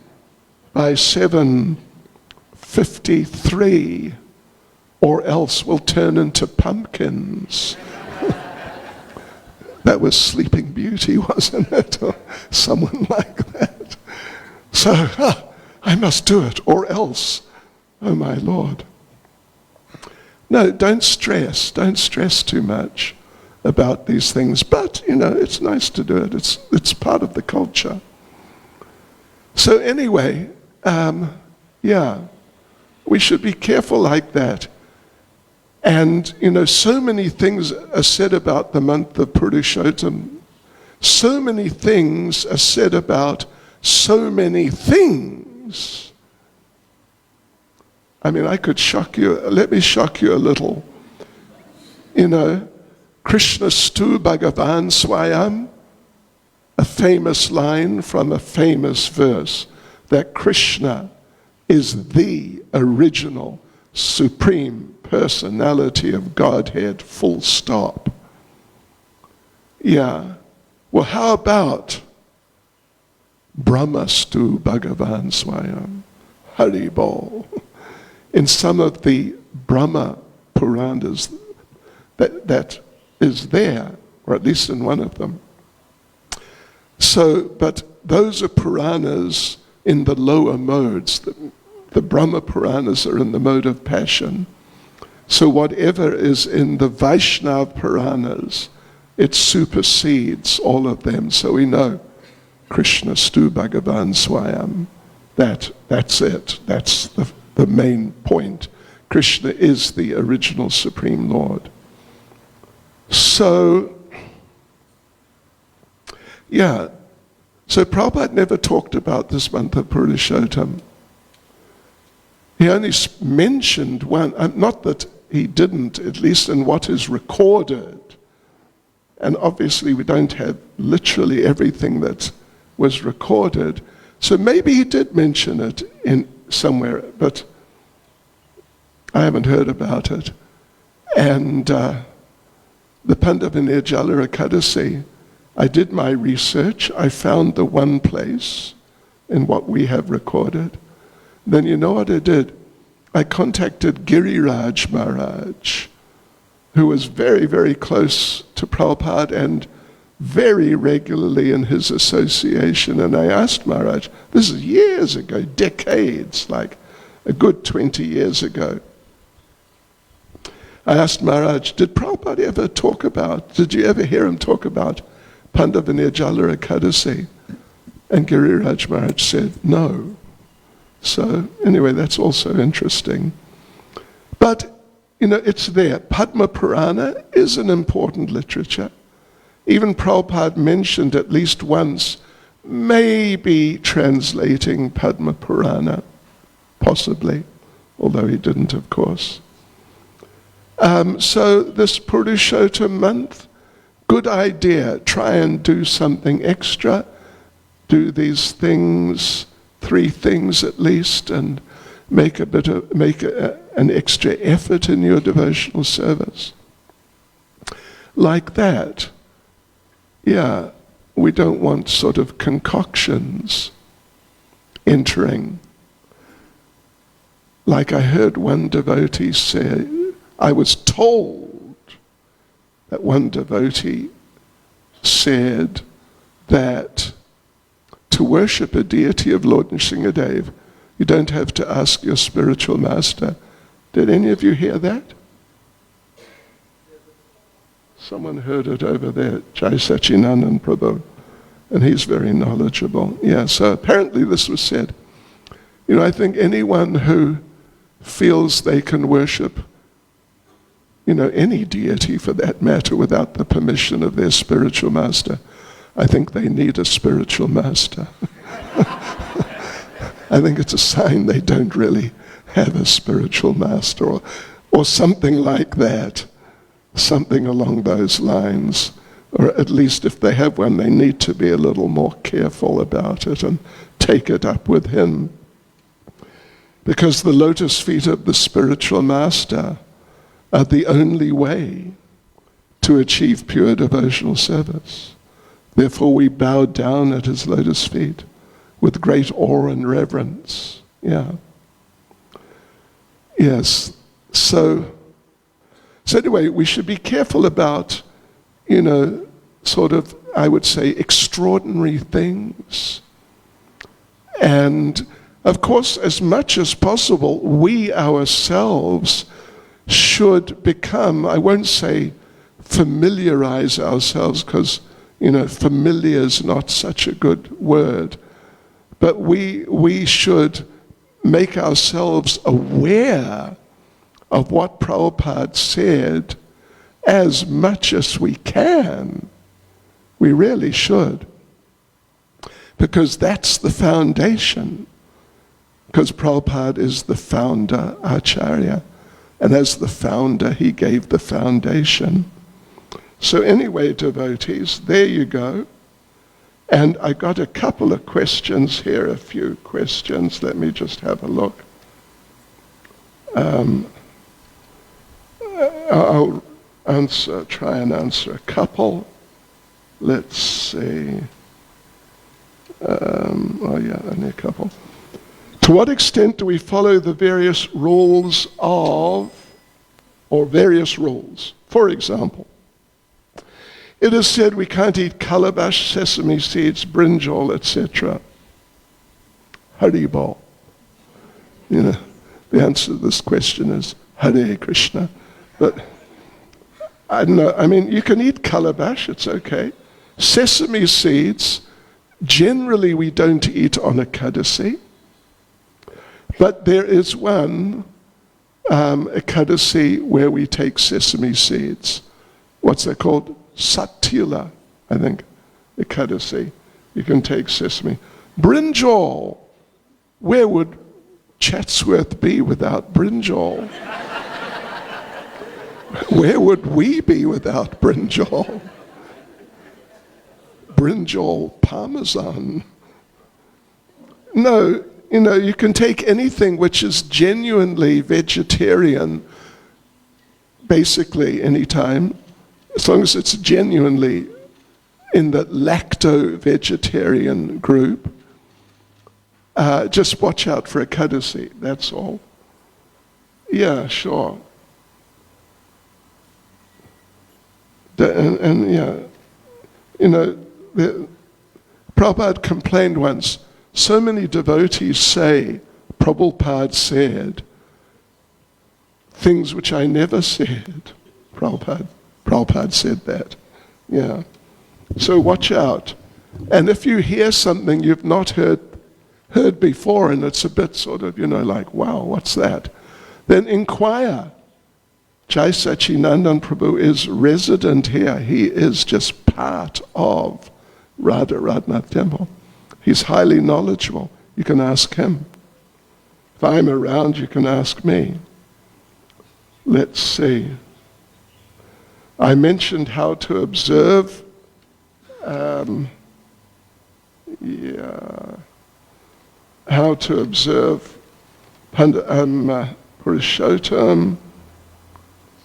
by 7:53, or else we'll turn into pumpkins. That was Sleeping Beauty, wasn't it? Or someone like that. So, I must do it, or else. Oh my Lord. No, don't stress too much about these things. But, it's nice to do it. It's part of the culture. So anyway, we should be careful like that. And, so many things are said about the month of Purushottama. So many things are said about so many things. I mean, I could shock you. Let me shock you a little. Krishna stu Bhagavan Swayam, a famous line from a famous verse, that Krishna is the original supreme personality of Godhead, full stop. Yeah. Well, how about Brahmastu Bhagavan Swayam. Haribol. In some of the Brahma Puranas, that is there, or at least in one of them. So, but those are Puranas in the lower modes. The Brahma Puranas are in the mode of passion. So whatever is in the Vaishnava Puranas, it supersedes all of them. So we know Krishna Stu Bhagavan Swayam. That's it. That's the main point. Krishna is the original Supreme Lord. So, yeah. So Prabhupada never talked about this month of Purushottama. He only mentioned one, not that he didn't, at least in what is recorded. And obviously we don't have literally everything that was recorded. So maybe he did mention it in somewhere, but I haven't heard about it. And the Pandava Ekadasi, I did my research. I found the one place in what we have recorded. Then you know what I did? I contacted Giriraj Maharaj, who was very, very close to Prabhupada and very regularly in his association. And I asked Maharaj, this is years ago, decades, like a good 20 years ago. I asked Maharaj, did Prabhupada ever talk about, did you ever hear him talk about Pandava Ekadasi? And Giriraj Maharaj said, no. So anyway, that's also interesting. But, you know, it's there. Padma Purana is an important literature. Even Prabhupada mentioned at least once, maybe translating Padma Purana, possibly, although he didn't, of course. So this Purushottama month, good idea. Try and do something extra. Do these things, 3 things at least, and make an extra effort in your devotional service. Like that. Yeah, we don't want sort of concoctions entering. Like I heard one devotee say, I was told that one devotee said that to worship a deity of Lord Nrsimhadev, you don't have to ask your spiritual master. Did any of you hear that? Someone heard it over there, Jai Sachinandan Prabhu, and he's very knowledgeable. Yeah, so apparently this was said. You know, I think anyone who feels they can worship, you know, any deity for that matter without the permission of their spiritual master, I think they need a spiritual master. I think it's a sign they don't really have a spiritual master or something like that. Something along those lines, or at least if they have one, they need to be a little more careful about it and take it up with him. Because the lotus feet of the spiritual master are the only way to achieve pure devotional service. Therefore we bow down at his lotus feet with great awe and reverence. Yeah. Yes. So anyway, we should be careful about, you know, sort of, I would say, extraordinary things. And, of course, as much as possible, we ourselves should become, I won't say familiarize ourselves, because, you know, familiar is not such a good word, but we should make ourselves aware of what Prabhupada said as much as we can. We really should. Because that's the foundation. Because Prabhupada is the founder, Acharya. And as the founder, he gave the foundation. So anyway, devotees, there you go. And I got a couple of questions here, a few questions. Let me just have a look. I'll try and answer a couple. Let's see. Only a couple. To what extent do we follow the various rules of, or various rules? For example, it is said we can't eat calabash, sesame seeds, brinjal, etc. Haribol. You know, the answer to this question is Hare Krishna. But I don't know, I mean, you can eat calabash, it's okay. Sesame seeds, generally we don't eat on Ekadasi. But there is one Ekadasi where we take sesame seeds. What's that called? Satila, I think, Ekadasi. You can take sesame. Brinjal. Where would Chatsworth be without brinjal? Where would we be without brinjal? Brinjal parmesan. No, you know, you can take anything which is genuinely vegetarian, basically anytime, as long as it's genuinely in the lacto-vegetarian group. Just watch out for Ekadasi, that's all. Yeah, sure. And yeah, you know, Prabhupada complained once, so many devotees say, Prabhupada said, things which I never said. Prabhupada said that. Yeah. So watch out. And if you hear something you've not heard before, and it's a bit sort of, you know, like, wow, what's that? Then inquire. Jai Sachinandan Prabhu is resident here. He is just part of Radha Radhanath Temple. He's highly knowledgeable. You can ask him. If I'm around, you can ask me. Let's see. I mentioned how to observe. How to observe Purushottama.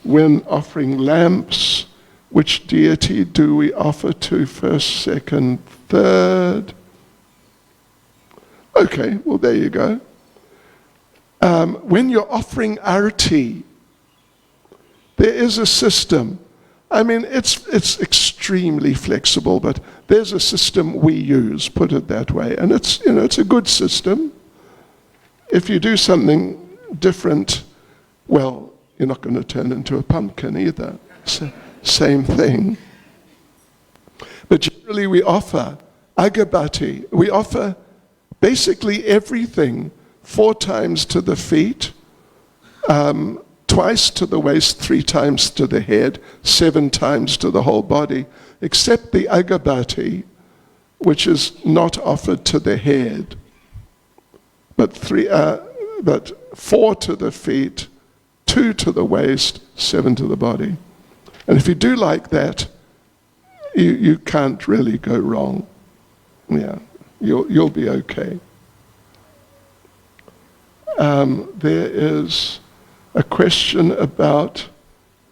When offering lamps, which deity do we offer to first, second, third? Okay, well there you go. When you're offering arati, there is a system. I mean, it's extremely flexible, but there's a system we use, put it that way. And it's, you know, it's a good system. If you do something different, well, you're not going to turn into a pumpkin either. Same thing. But generally we offer agabati. We offer basically everything, 4 times to the feet, twice to the waist, 3 times to the head, 7 times to the whole body, except the agabati, which is not offered to the head, but 4 to the feet, 2 to the waist, 7 to the body. And if you do like that, you can't really go wrong. Yeah, you'll be okay. There is a question about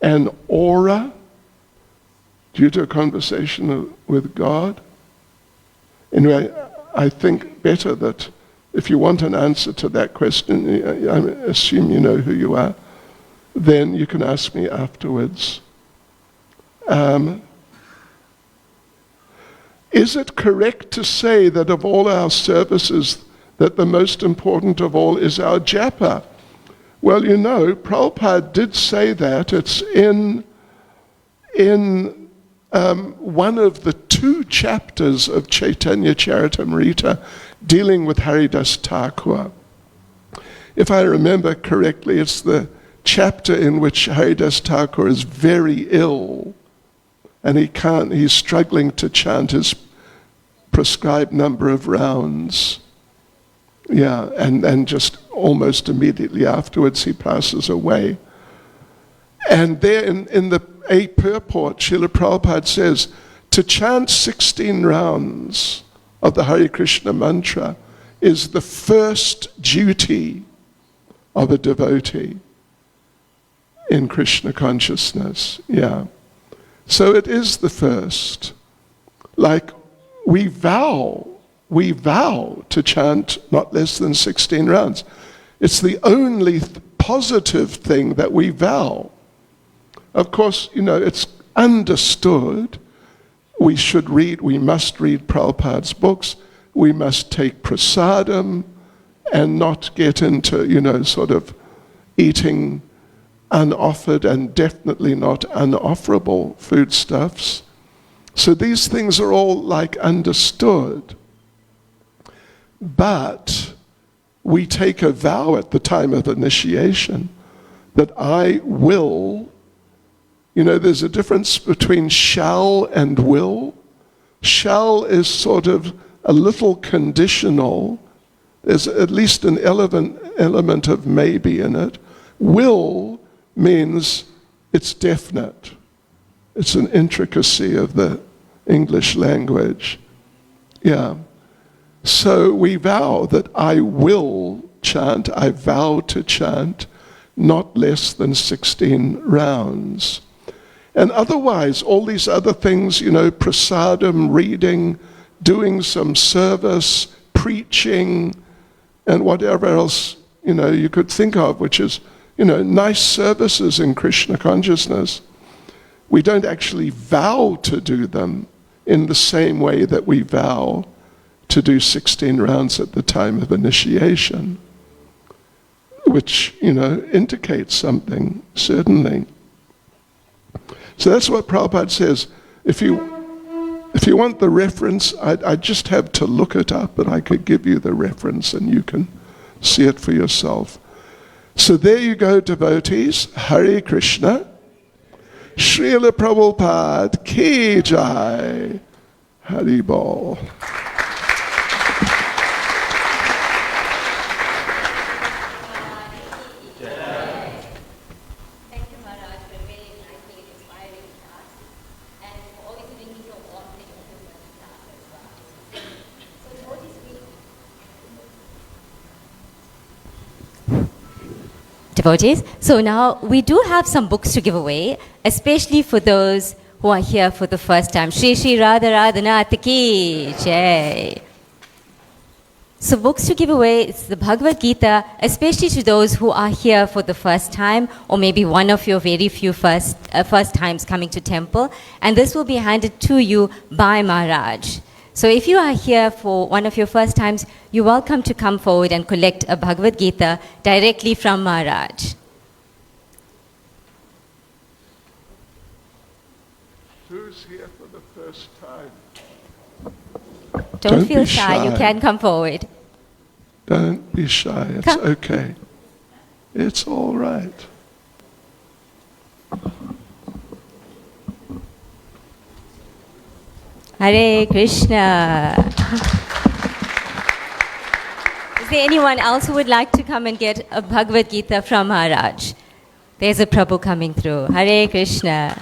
an aura due to a conversation with God. Anyway, I think better that if you want an answer to that question, I assume you know who you are, then you can ask me afterwards. Is it correct to say that of all our services, that the most important of all is our japa? Well, you know, Prabhupada did say that. It's in one of the 2 chapters of Caitanya Charitamrita dealing with Haridas Thakur. If I remember correctly, it's the chapter in which Haridas Thakur is very ill and he's struggling to chant his prescribed number of rounds. Yeah, and just almost immediately afterwards he passes away. And there in the A purport, Srila Prabhupada says, to chant 16 rounds of the Hare Krishna mantra is the first duty of a devotee in Krishna consciousness. Yeah. So it is the first. Like we vow we vow to chant not less than 16 rounds. It's the only positive thing that we vow. Of course, it's understood we must read Prabhupada's books, we must take prasadam and not get into, sort of eating unoffered and definitely not unofferable foodstuffs. So these things are all like understood. But we take a vow at the time of initiation that I will, there's a difference between shall and will. Shall is sort of a little conditional. There's at least an element of maybe in it. Will means it's definite. It's an intricacy of the English language. Yeah. So we vow that I will chant, I vow to chant not less than 16 rounds. And otherwise, all these other things, prasadam, reading, doing some service, preaching, and whatever else, you could think of, which is, nice services in Krishna consciousness. We don't actually vow to do them in the same way that we vow to do 16 rounds at the time of initiation, which, indicates something, certainly. So that's what Prabhupada says. If you want the reference, I just have to look it up, but I could give you the reference and you can see it for yourself. So there you go, devotees. Hare Krishna. Srila Prabhupada Ki Jai. Hari Bol. Devotees. So now we do have some books to give away, especially for those who are here for the first time. Shri Shri Radha Radhanath Ki Jai. So books to give away, it's the Bhagavad Gita, especially to those who are here for the first time, or maybe one of your very few first times coming to temple. And this will be handed to you by Maharaj. So if you are here for one of your first times, you're welcome to come forward and collect a Bhagavad Gita directly from Maharaj. Who's here for the first time? Don't feel be shy, you can come forward. Don't be shy, it's Come. okay. It's all right. Hare Krishna. Is there anyone else who would like to come and get a Bhagavad Gita from Maharaj? There's a Prabhu coming through. Hare Krishna.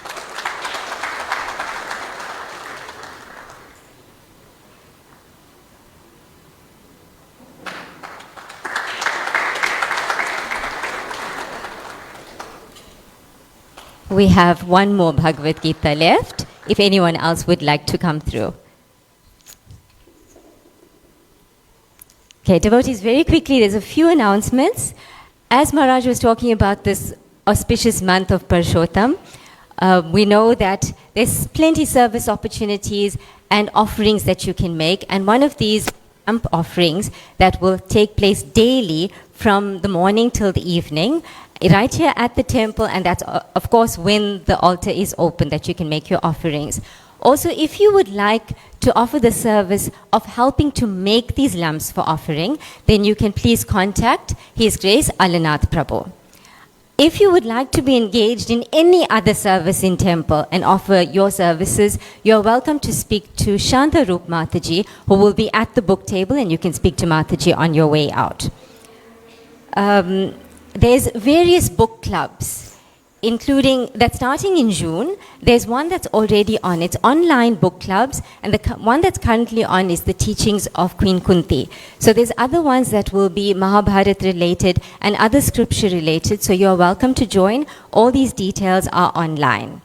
We have one more Bhagavad Gita left, if anyone else would like to come through. Okay, devotees, very quickly, there's a few announcements. As Maharaj was talking about this auspicious month of Purushottama, we know that there's plenty service opportunities and offerings that you can make, and one of these offerings that will take place daily from the morning till the evening, right here at the temple, and that's of course when the altar is open that you can make your offerings. Also, if you would like to offer the service of helping to make these lamps for offering, then you can please contact His Grace Alanath Prabhu. If you would like to be engaged in any other service in temple and offer your services, you're welcome to speak to Shanta Rup Mataji, who will be at the book table, and you can speak to Mataji on your way out. There's various book clubs, including that starting in June. There's one that's already on. It's online book clubs, and the one that's currently on is the teachings of Queen Kunti. So there's other ones that will be Mahabharat related and other scripture related, so you're welcome to join. All these details are online.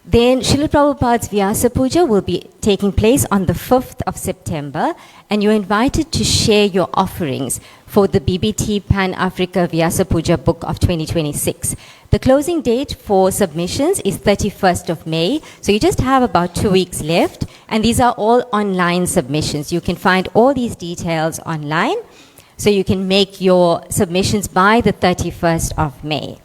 Then Srila Prabhupada's Vyasa Puja will be taking place on the 5th of September, and you're invited to share your offerings for the BBT Pan-Africa Vyasa Puja book of 2026. The closing date for submissions is 31st of May, so you just have about 2 weeks left, and these are all online submissions. You can find all these details online, so you can make your submissions by the 31st of May.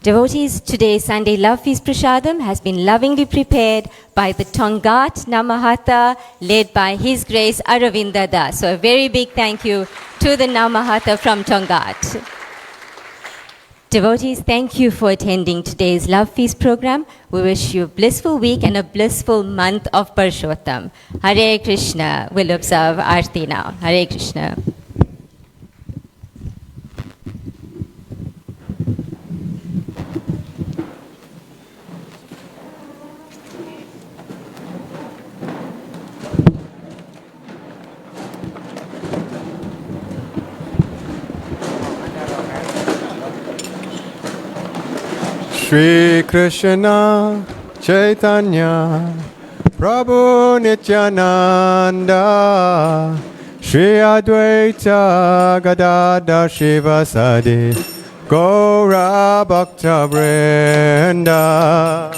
Devotees, today's Sunday Love Feast Prasadam has been lovingly prepared by the Tongat Namahata, led by His Grace Aravinda Das. So a very big thank you to the Namahata from Tongat. Devotees, thank you for attending today's Love Feast program. We wish you a blissful week and a blissful month of Purushottama. Hare Krishna. We'll observe Aarti now. Hare Krishna. Shri Krishna Caitanya Prabhu Nityananda Shri Advaita Gadadhar Shivasadi Gaura Bhakta Vrinda.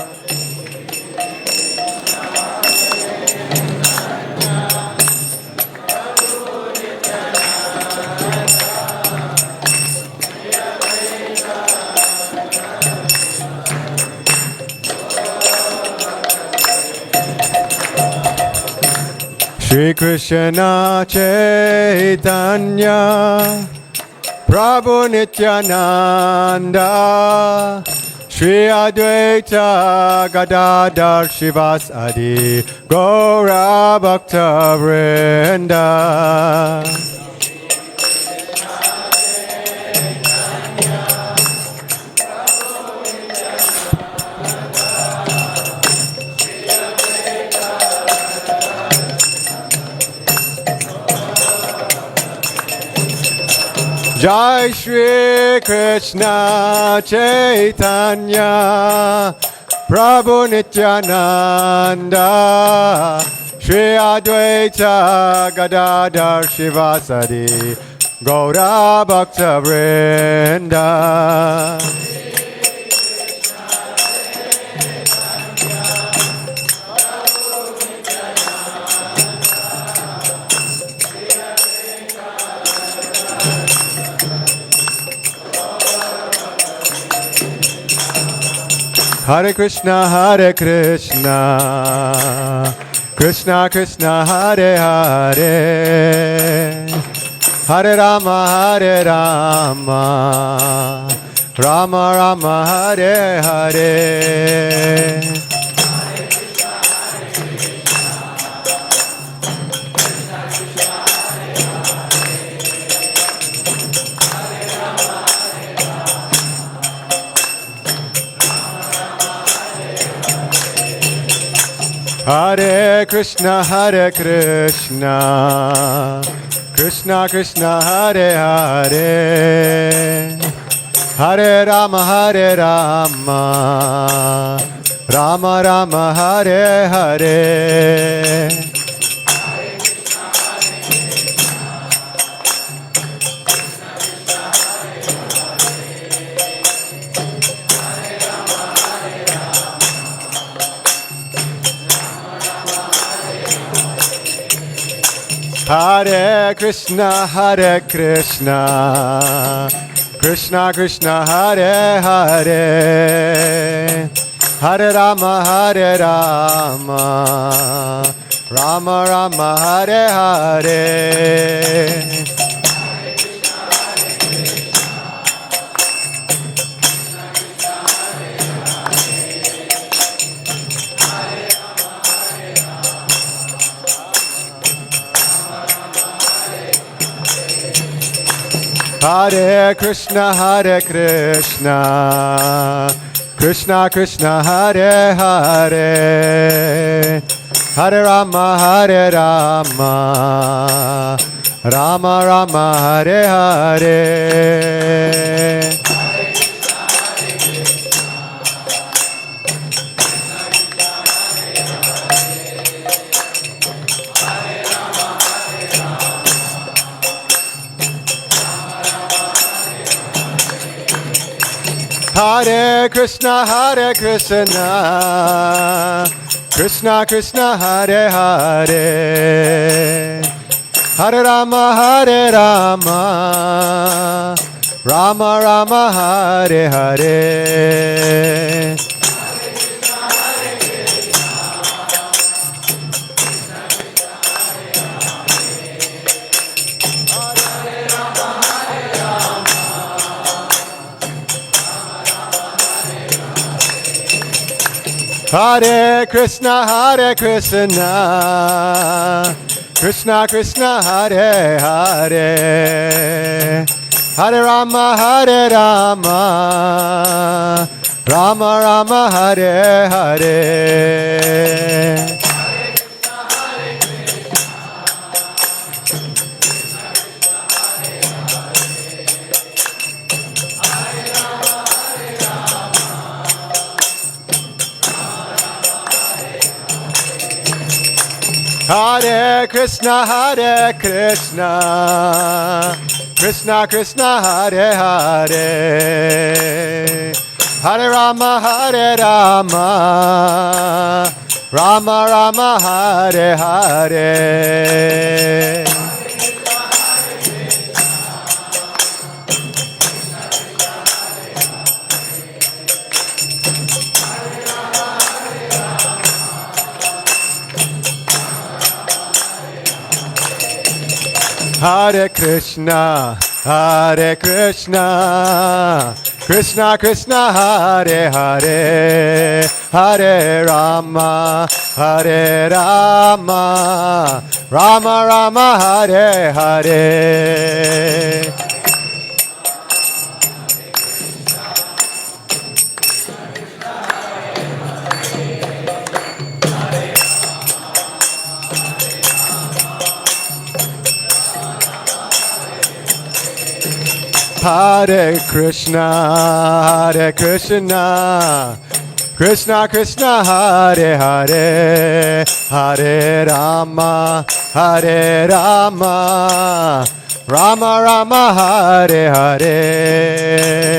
Shri Krishna Caitanya Prabhu Nityananda Shri Advaita Gadadhar Shivasadi Gaura Bhakta Vrinda. Jai Shri Krishna Caitanya Prabhu Nityananda Shri Advaita Gadadhar Shivasadi Gaura Bhakta Vrinda. Hare Krishna, Krishna Krishna, Hare Hare, Hare Rama, Rama Rama, Hare Hare. Hare Krishna, Krishna Krishna, Hare Hare, Hare Rama, Rama Rama, Hare Hare. Hare Krishna, Krishna Krishna, Hare Hare, Hare Rama, Rama Rama, Hare Hare. Hare Krishna, Krishna Krishna, Hare Hare, Hare Rama, Rama Rama, Hare Hare. Hare Krishna, Krishna Krishna, Hare Hare, Hare Rama, Rama Rama, Hare Hare. Hare Krishna, Krishna Krishna, Hare Hare, Hare Rama, Rama Rama, Hare Hare. Hare Krishna, Krishna Krishna, Hare Hare, Hare Rama, Rama Rama, Hare Hare. Hare Krishna, Krishna Krishna, Hare Hare, Hare Rama, Rama Rama, Hare Hare. Hare Krishna, Krishna Krishna, Hare Hare, Hare Rama, Rama Rama, Hare Hare.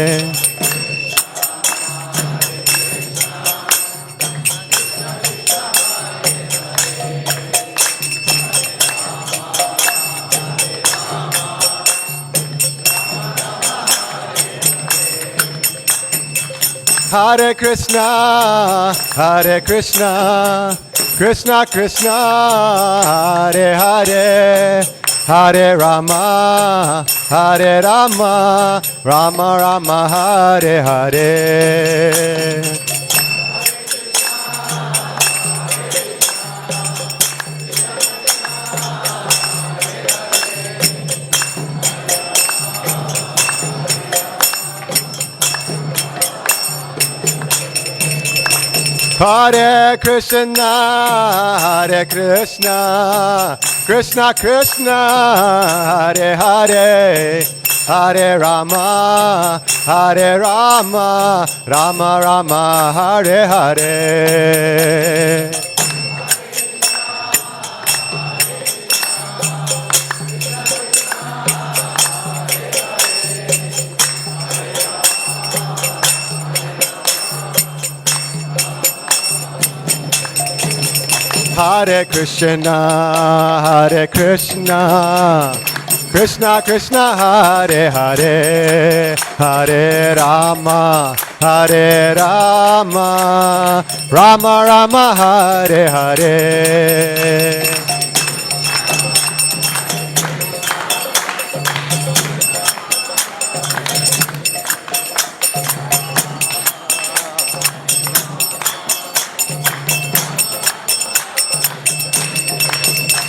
Hare Krishna, Krishna Krishna, Hare Hare, Hare Rama, Rama Rama, Hare Hare. Hare Krishna, Krishna Krishna, Hare Hare, Hare Rama, Rama Rama, Hare Hare. Hare Krishna, Krishna Krishna, Hare Hare, Hare Rama, Rama Rama, Hare Hare.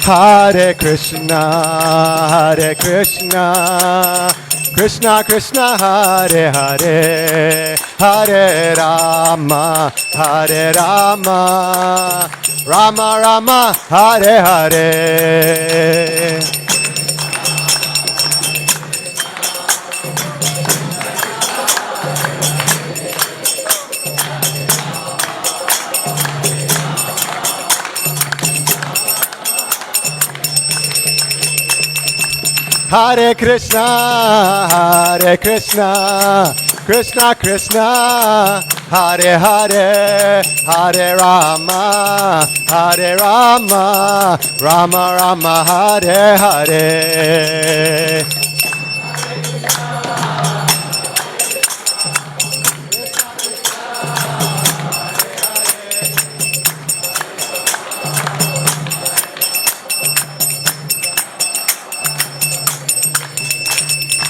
Hare Krishna, Krishna Krishna, Hare Hare, Hare Rama, Rama Rama, Hare Hare. Hare Krishna, Krishna Krishna, Hare Hare, Hare Rama, Hare Rama, Rama Rama, Hare Hare.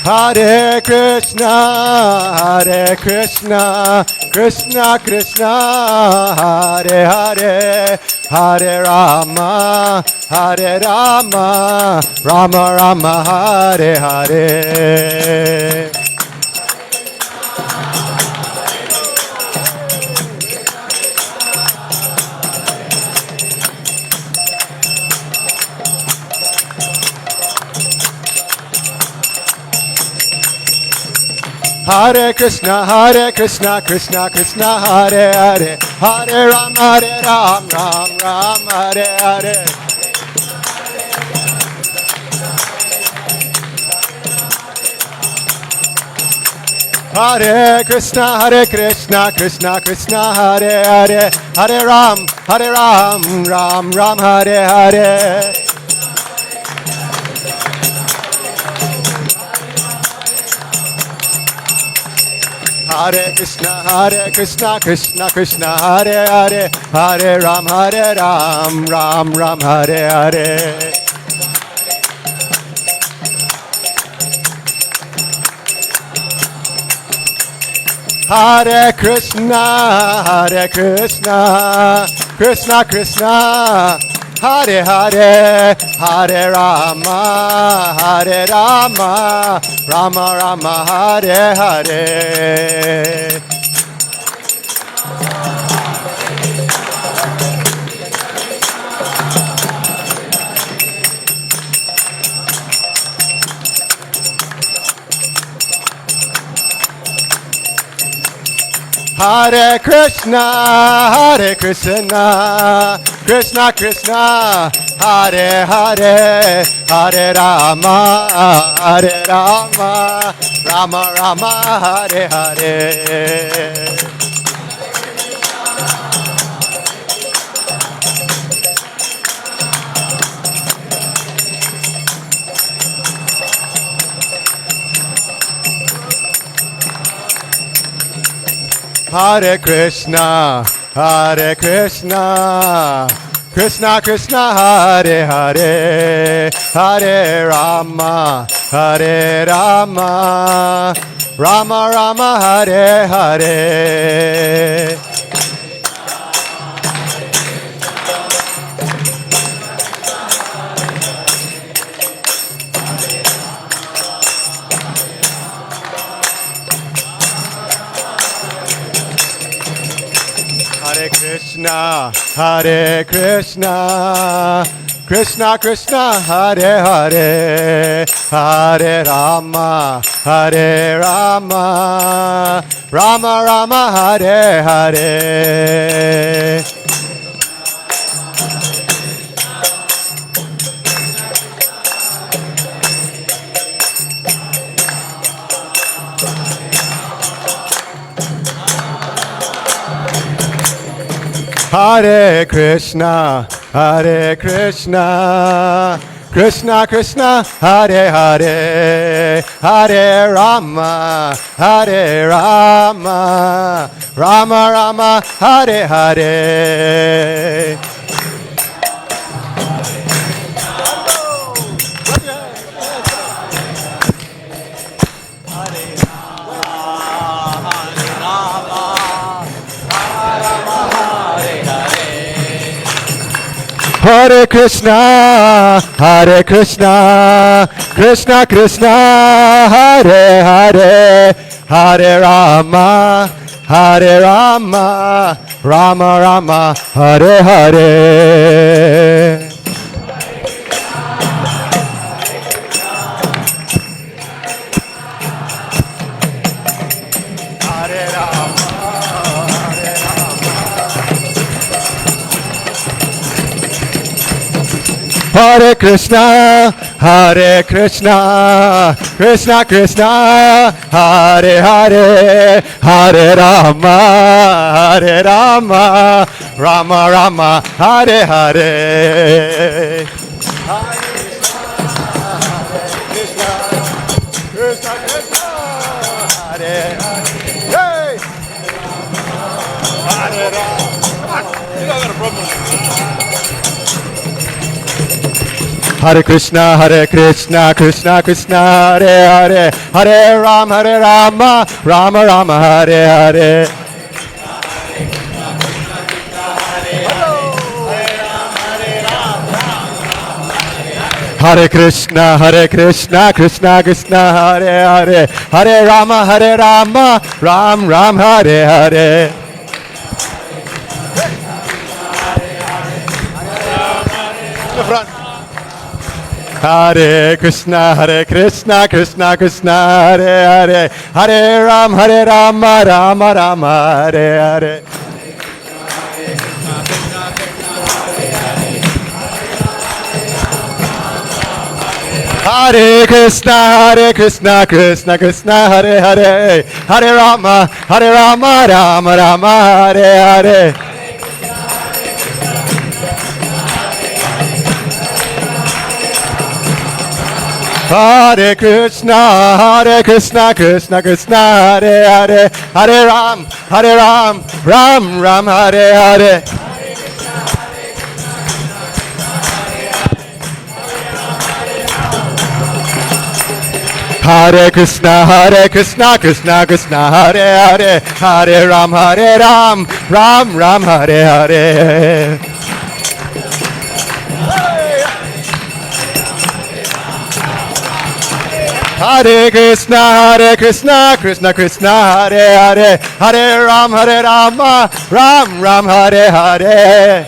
Hare Krishna, Hare Krishna, Krishna Krishna, Hare Hare, Hare Rama, Hare Rama, Rama Rama, Hare Hare. Hare Krishna, Krishna Krishna, Hare Hare, Hare Ram, Ram Ram, Hare Hare. Hare Krishna, Krishna Krishna, Hare Hare, Hare Ram, Ram Ram, Hare Hare. Hare Krishna, Krishna Krishna, Hare Hare, Hare Ram, Ram Ram, Hare Hare. Hare Krishna, Krishna Krishna, Hare Hare, Hare Rama, Rama Rama, Hare Hare. Hare Krishna, Krishna Krishna, Hare Hare, Hare Rama, Rama Rama, Hare Hare. Hare Krishna, Krishna Krishna, Hare Hare, Hare Rama, Rama Rama, Hare Hare. Hare Krishna, Krishna Krishna, Hare Hare, Hare Rama, Rama Rama, Hare Hare. Hare Krishna, Krishna Krishna, Hare Hare, Hare Rama, Rama Rama, Hare Hare. Hare Krishna, Krishna Krishna, Hare Hare, Hare Rama, Rama Rama, Hare Hare. Hare Krishna, Hare Krishna, Krishna Krishna, Hare Hare, Hare Rama, Hare Rama, Rama Rama, Hare Hare. Krishna Krishna, Hare Hare, Hare Rama. Hare Krishna, Krishna Krishna, Hare Hare, Hare Rama, Rama Rama, Hare Hare. Hare Krishna, Krishna Krishna, Hare Hare, Hare Rama, Ram Hare Hare. The front. Hare Krishna, Krishna Krishna, Hare Hare, Hare Rama, Rama Hare Hare. Hare Krishna, Krishna Krishna, Hare Hare, Hare Rama, Rama Hare Hare. Hare Krishna, Krishna Krishna, Hare Hare, Hare Ram, Ram Hare Hare. Hare Krishna, Krishna Krishna, Hare Hare, Hare Ram, Ram Hare Hare. Hare Krishna, Krishna Krishna, Hare Hare, Hare Ram, Ram Hare Hare.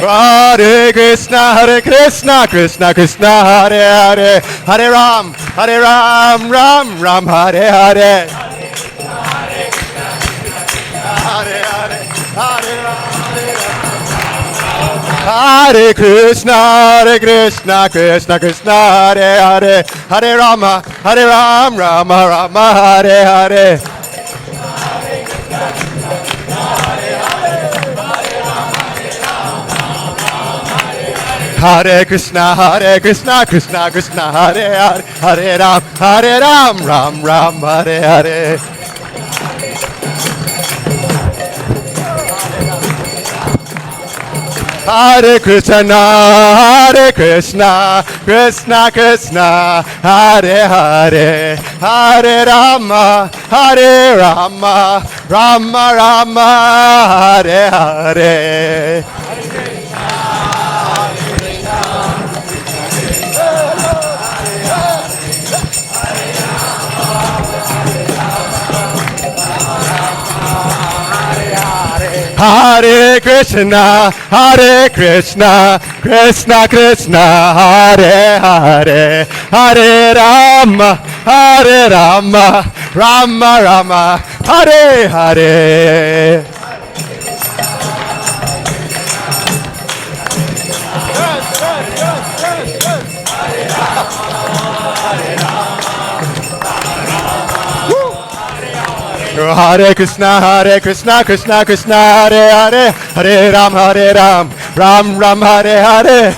Hare Krishna, Krishna Krishna, Hare Hare, Hare Ram, Ram Hare Hare. Hare Krishna, Krishna Krishna, Hare Hare, Hare Rama, Rama Hare Hare. Hare Krishna, Krishna Hare Hare, Hare Ram, Ram Hare Hare. Hare Krishna, Krishna Krishna, Hare Hare, Hare Rama, Rama Hare Hare. Hare Krishna, Krishna Krishna, Hare Hare, Hare Rama, Rama Hare Hare. Hare Krishna, Krishna Hare Hare, Hare Ram, Ram Hare Hare.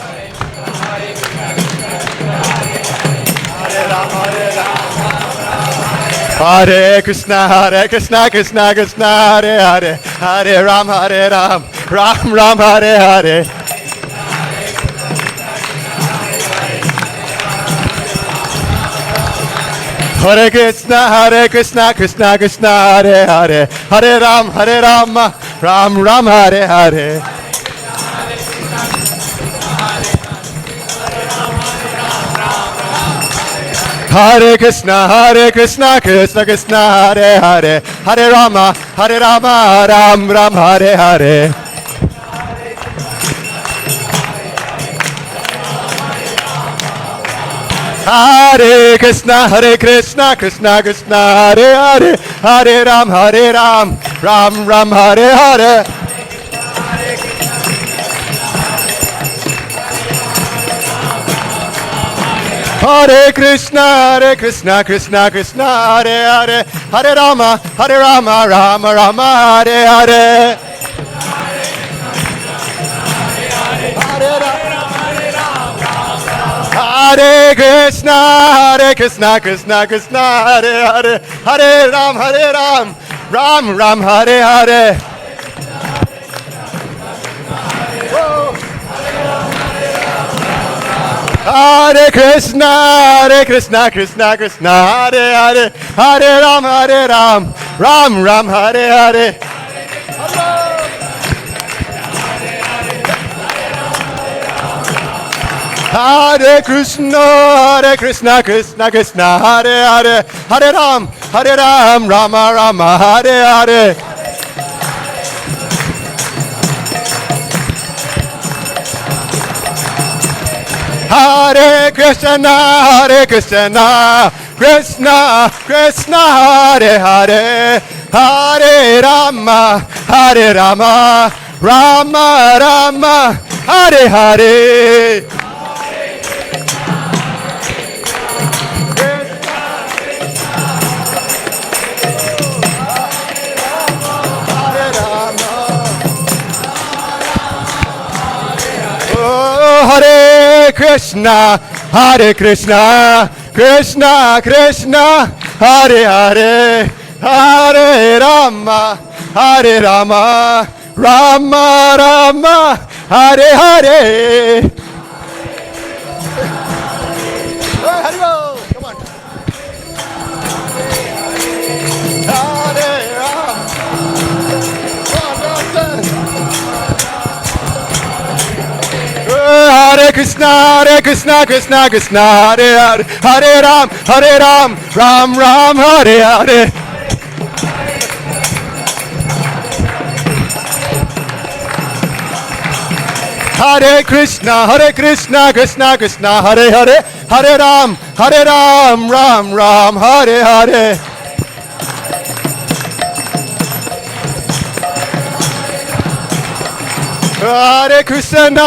Hare Krishna, Krishna Hare Hare, Hare Ram, Ram Hare Hare. Hare Krishna, Krishna Hare Hare, Hare Ram, Ram Hare Hare. Hare Krishna, Krishna Hare Hare, Hare Rama, Ram Hare Hare. Hare Krishna, Krishna Hare Hare, Hare Ram, Ram Hare Hare. Hare Krishna, Krishna Krishna, Hare Hare, Hare Rama, Rama Rama, Hare Hare. Hare Krishna, Krishna Krishna, Hare Hare, Hare Ram, Ram Hare Hare. Hare Krishna, Krishna Krishna, Hare Hare, Hare Ram, Ram Hare Hare. Hare Krishna, Krishna Krishna, Hare Hare, Hare Ram, Rama Hare Hare. Hare Krishna, Krishna Krishna, Hare Hare, Hare Rama, Rama Hare Hare. Hare Krishna, Krishna Krishna, Hare Hare, Hare Rama, Rama Hare Hare. Come on. Hare Rama. Hare Krishna, Krishna Krishna, Hare Hare, Hare Ram, Ram Hare Hare. Hare Krishna, Krishna Krishna, Hare Hare, Hare Ram, Ram Hare Hare. Hare Krishna,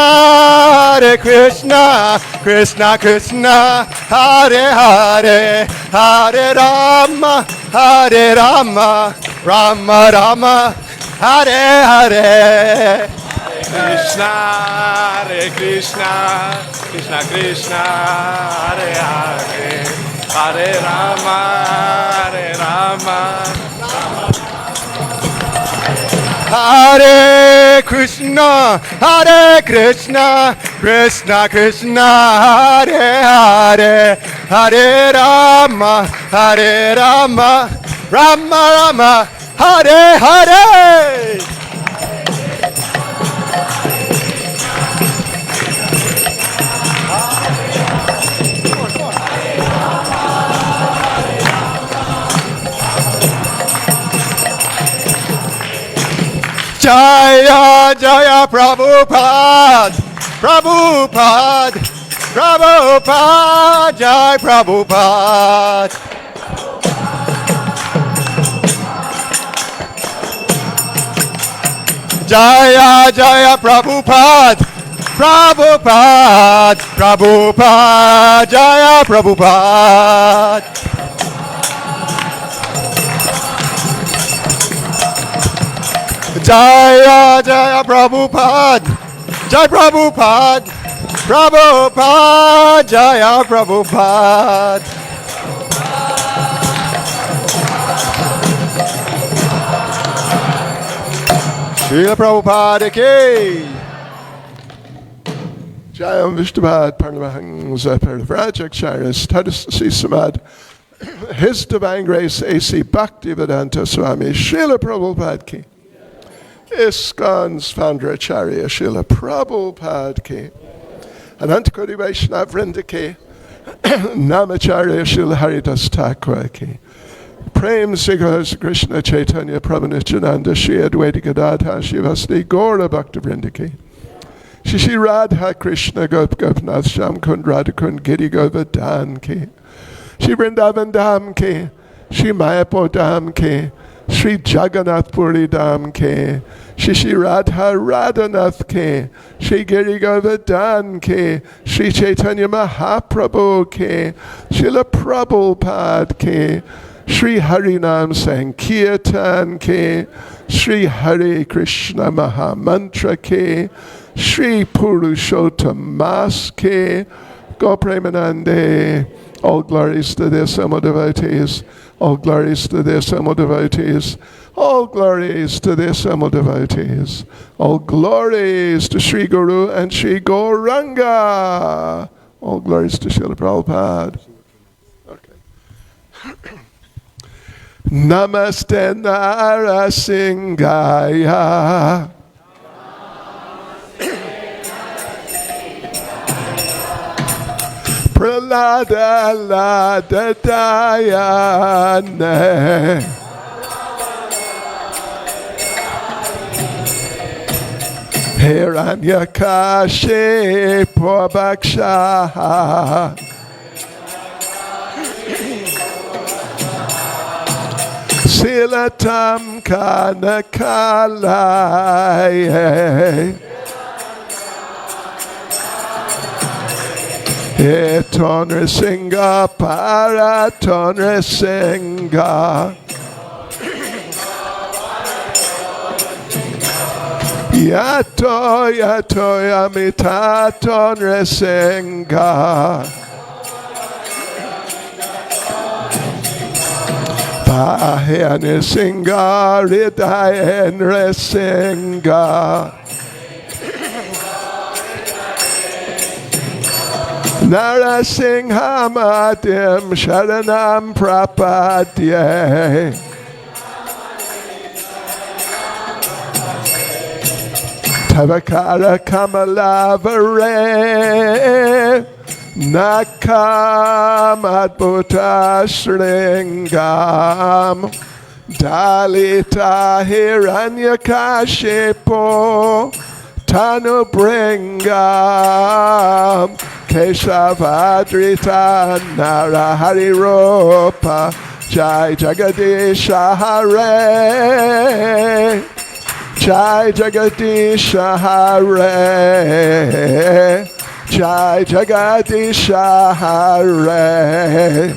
Krishna Krishna, Hare Hare, Hare Rama, Rama Hare Hare. Hare Krishna, Krishna Krishna, Hare Hare, Hare Rama, Hare Krishna, Krishna Krishna, Hare Hare, Hare Rama, Rama Hare Hare. Jaya Jaya Prabhupada, Jai Prabhupada. Jaya Jaya Prabhupada, Jaya Prabhupada. Jaya Jaya Prabhupada, Jai Prabhupada, Jaya Prabhupada. Srila Prabhupada ki. Jayam Vishnupad Parnamahangsa Parivrajakcharyas Tadasi Samad. His Divine Grace A.C. Bhakti Vedanta Swami Srila Prabhupada ki. ISKCON's founder Acharya Srila Prabhupada ki. Anantakoti Vaishnava Vrinda ki. Namacharya Srila Haridas Thakur ki. Prem Sighas Krishna Chaitanya Prabhu Nityananda Shri Advaita Gadadhar Shivasti Gaura Bhakta Vrinda ki. Shri Radha Krishna Gop Gopnath Sham Kund Radha Kund Giri Govardhan ki. Shri Vrindavan Dham ki. Shri Mayapur Dham ki. Shri Jagannath Puri Dham ki. Shri Radha Radhanath ke, Shri Giri Govardhan ke, Shri Chaitanya Mahaprabhu ke, Srila Prabhupada ke, Shri Harinam Sankirtan ke, Shri Hare Krishna Mahamantra ke, Shri Purushottama ke, Go Premanande. All glories to the Samo devotees. All glories to the Samo devotees. All glories to the Samo devotees. All glories to Sri Guru and Sri Gauranga. All glories to Srila Prabhupada. Okay. Namaste Narasingaya. Pralada Lada Dayane. Hiranyakashipu Bhaksha. Silatam Kanakalaye. Eton Singa Paraton Singa. Yato Yato Yamitaton Singa. Pahen Singa Ridayen Singa. Narasinghamadhyam Sharanam Prapadye. Tavakara Kamalavare Nakamadbhuta Sringam Dalita Hiranyakashipo Tanu Bringam Keshavadrita Narahari Ropa Jai Jagadisha Hare Jai Jagadisha Hare Jai Jagadisha Hare.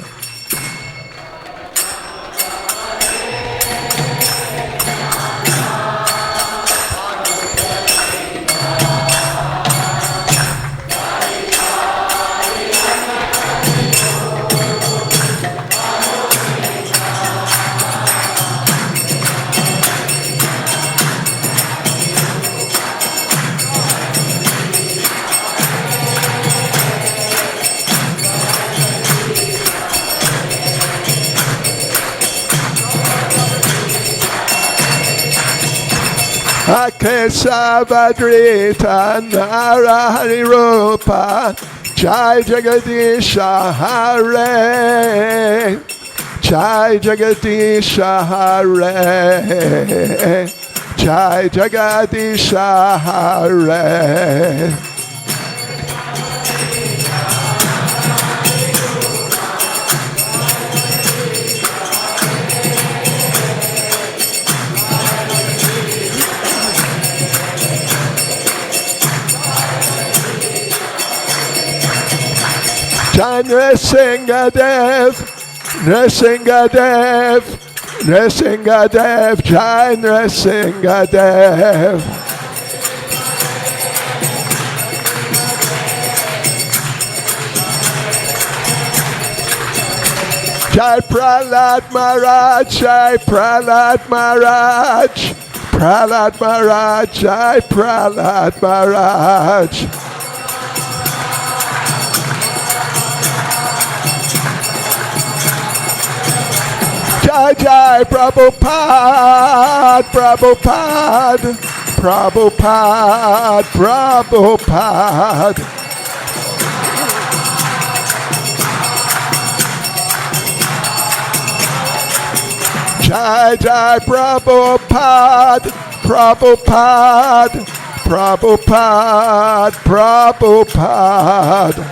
Kesavadrita Narahari Rupa Jai Jagadisha Hare Jai Jagadisha Hare Jai Jagadisha Hare. Jai Nrsingadev, Nrsingadev, Nrsingadev, Jai Nrsingadev. Jai Prahlad Maharaj, Jai Prahlad Maharaj, Prahlad Maharaj, Jai Prahlad Maharaj. Jai Jai Prabhupada, Prabhupada, Prabhupada, Prabhupada. Jai Jai Prabhupada, Prabhupada, Prabhupada, Prabhupada.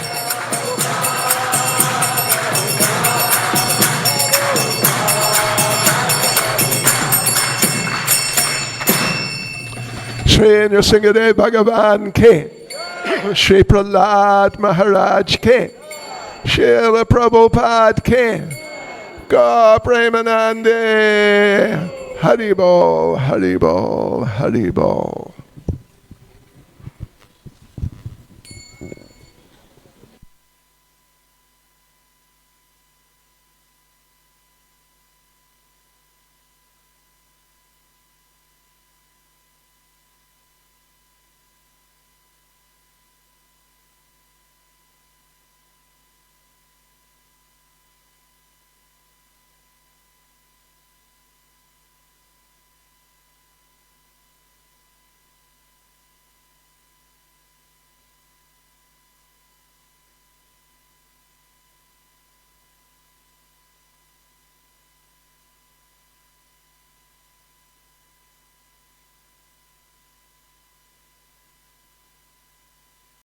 Train Singade Bhagavan Ke, Shri Prahlad Maharaj Ke, Srila Prabhupada Ke, Gaur Premanande, Haribol, Haribol, Haribol.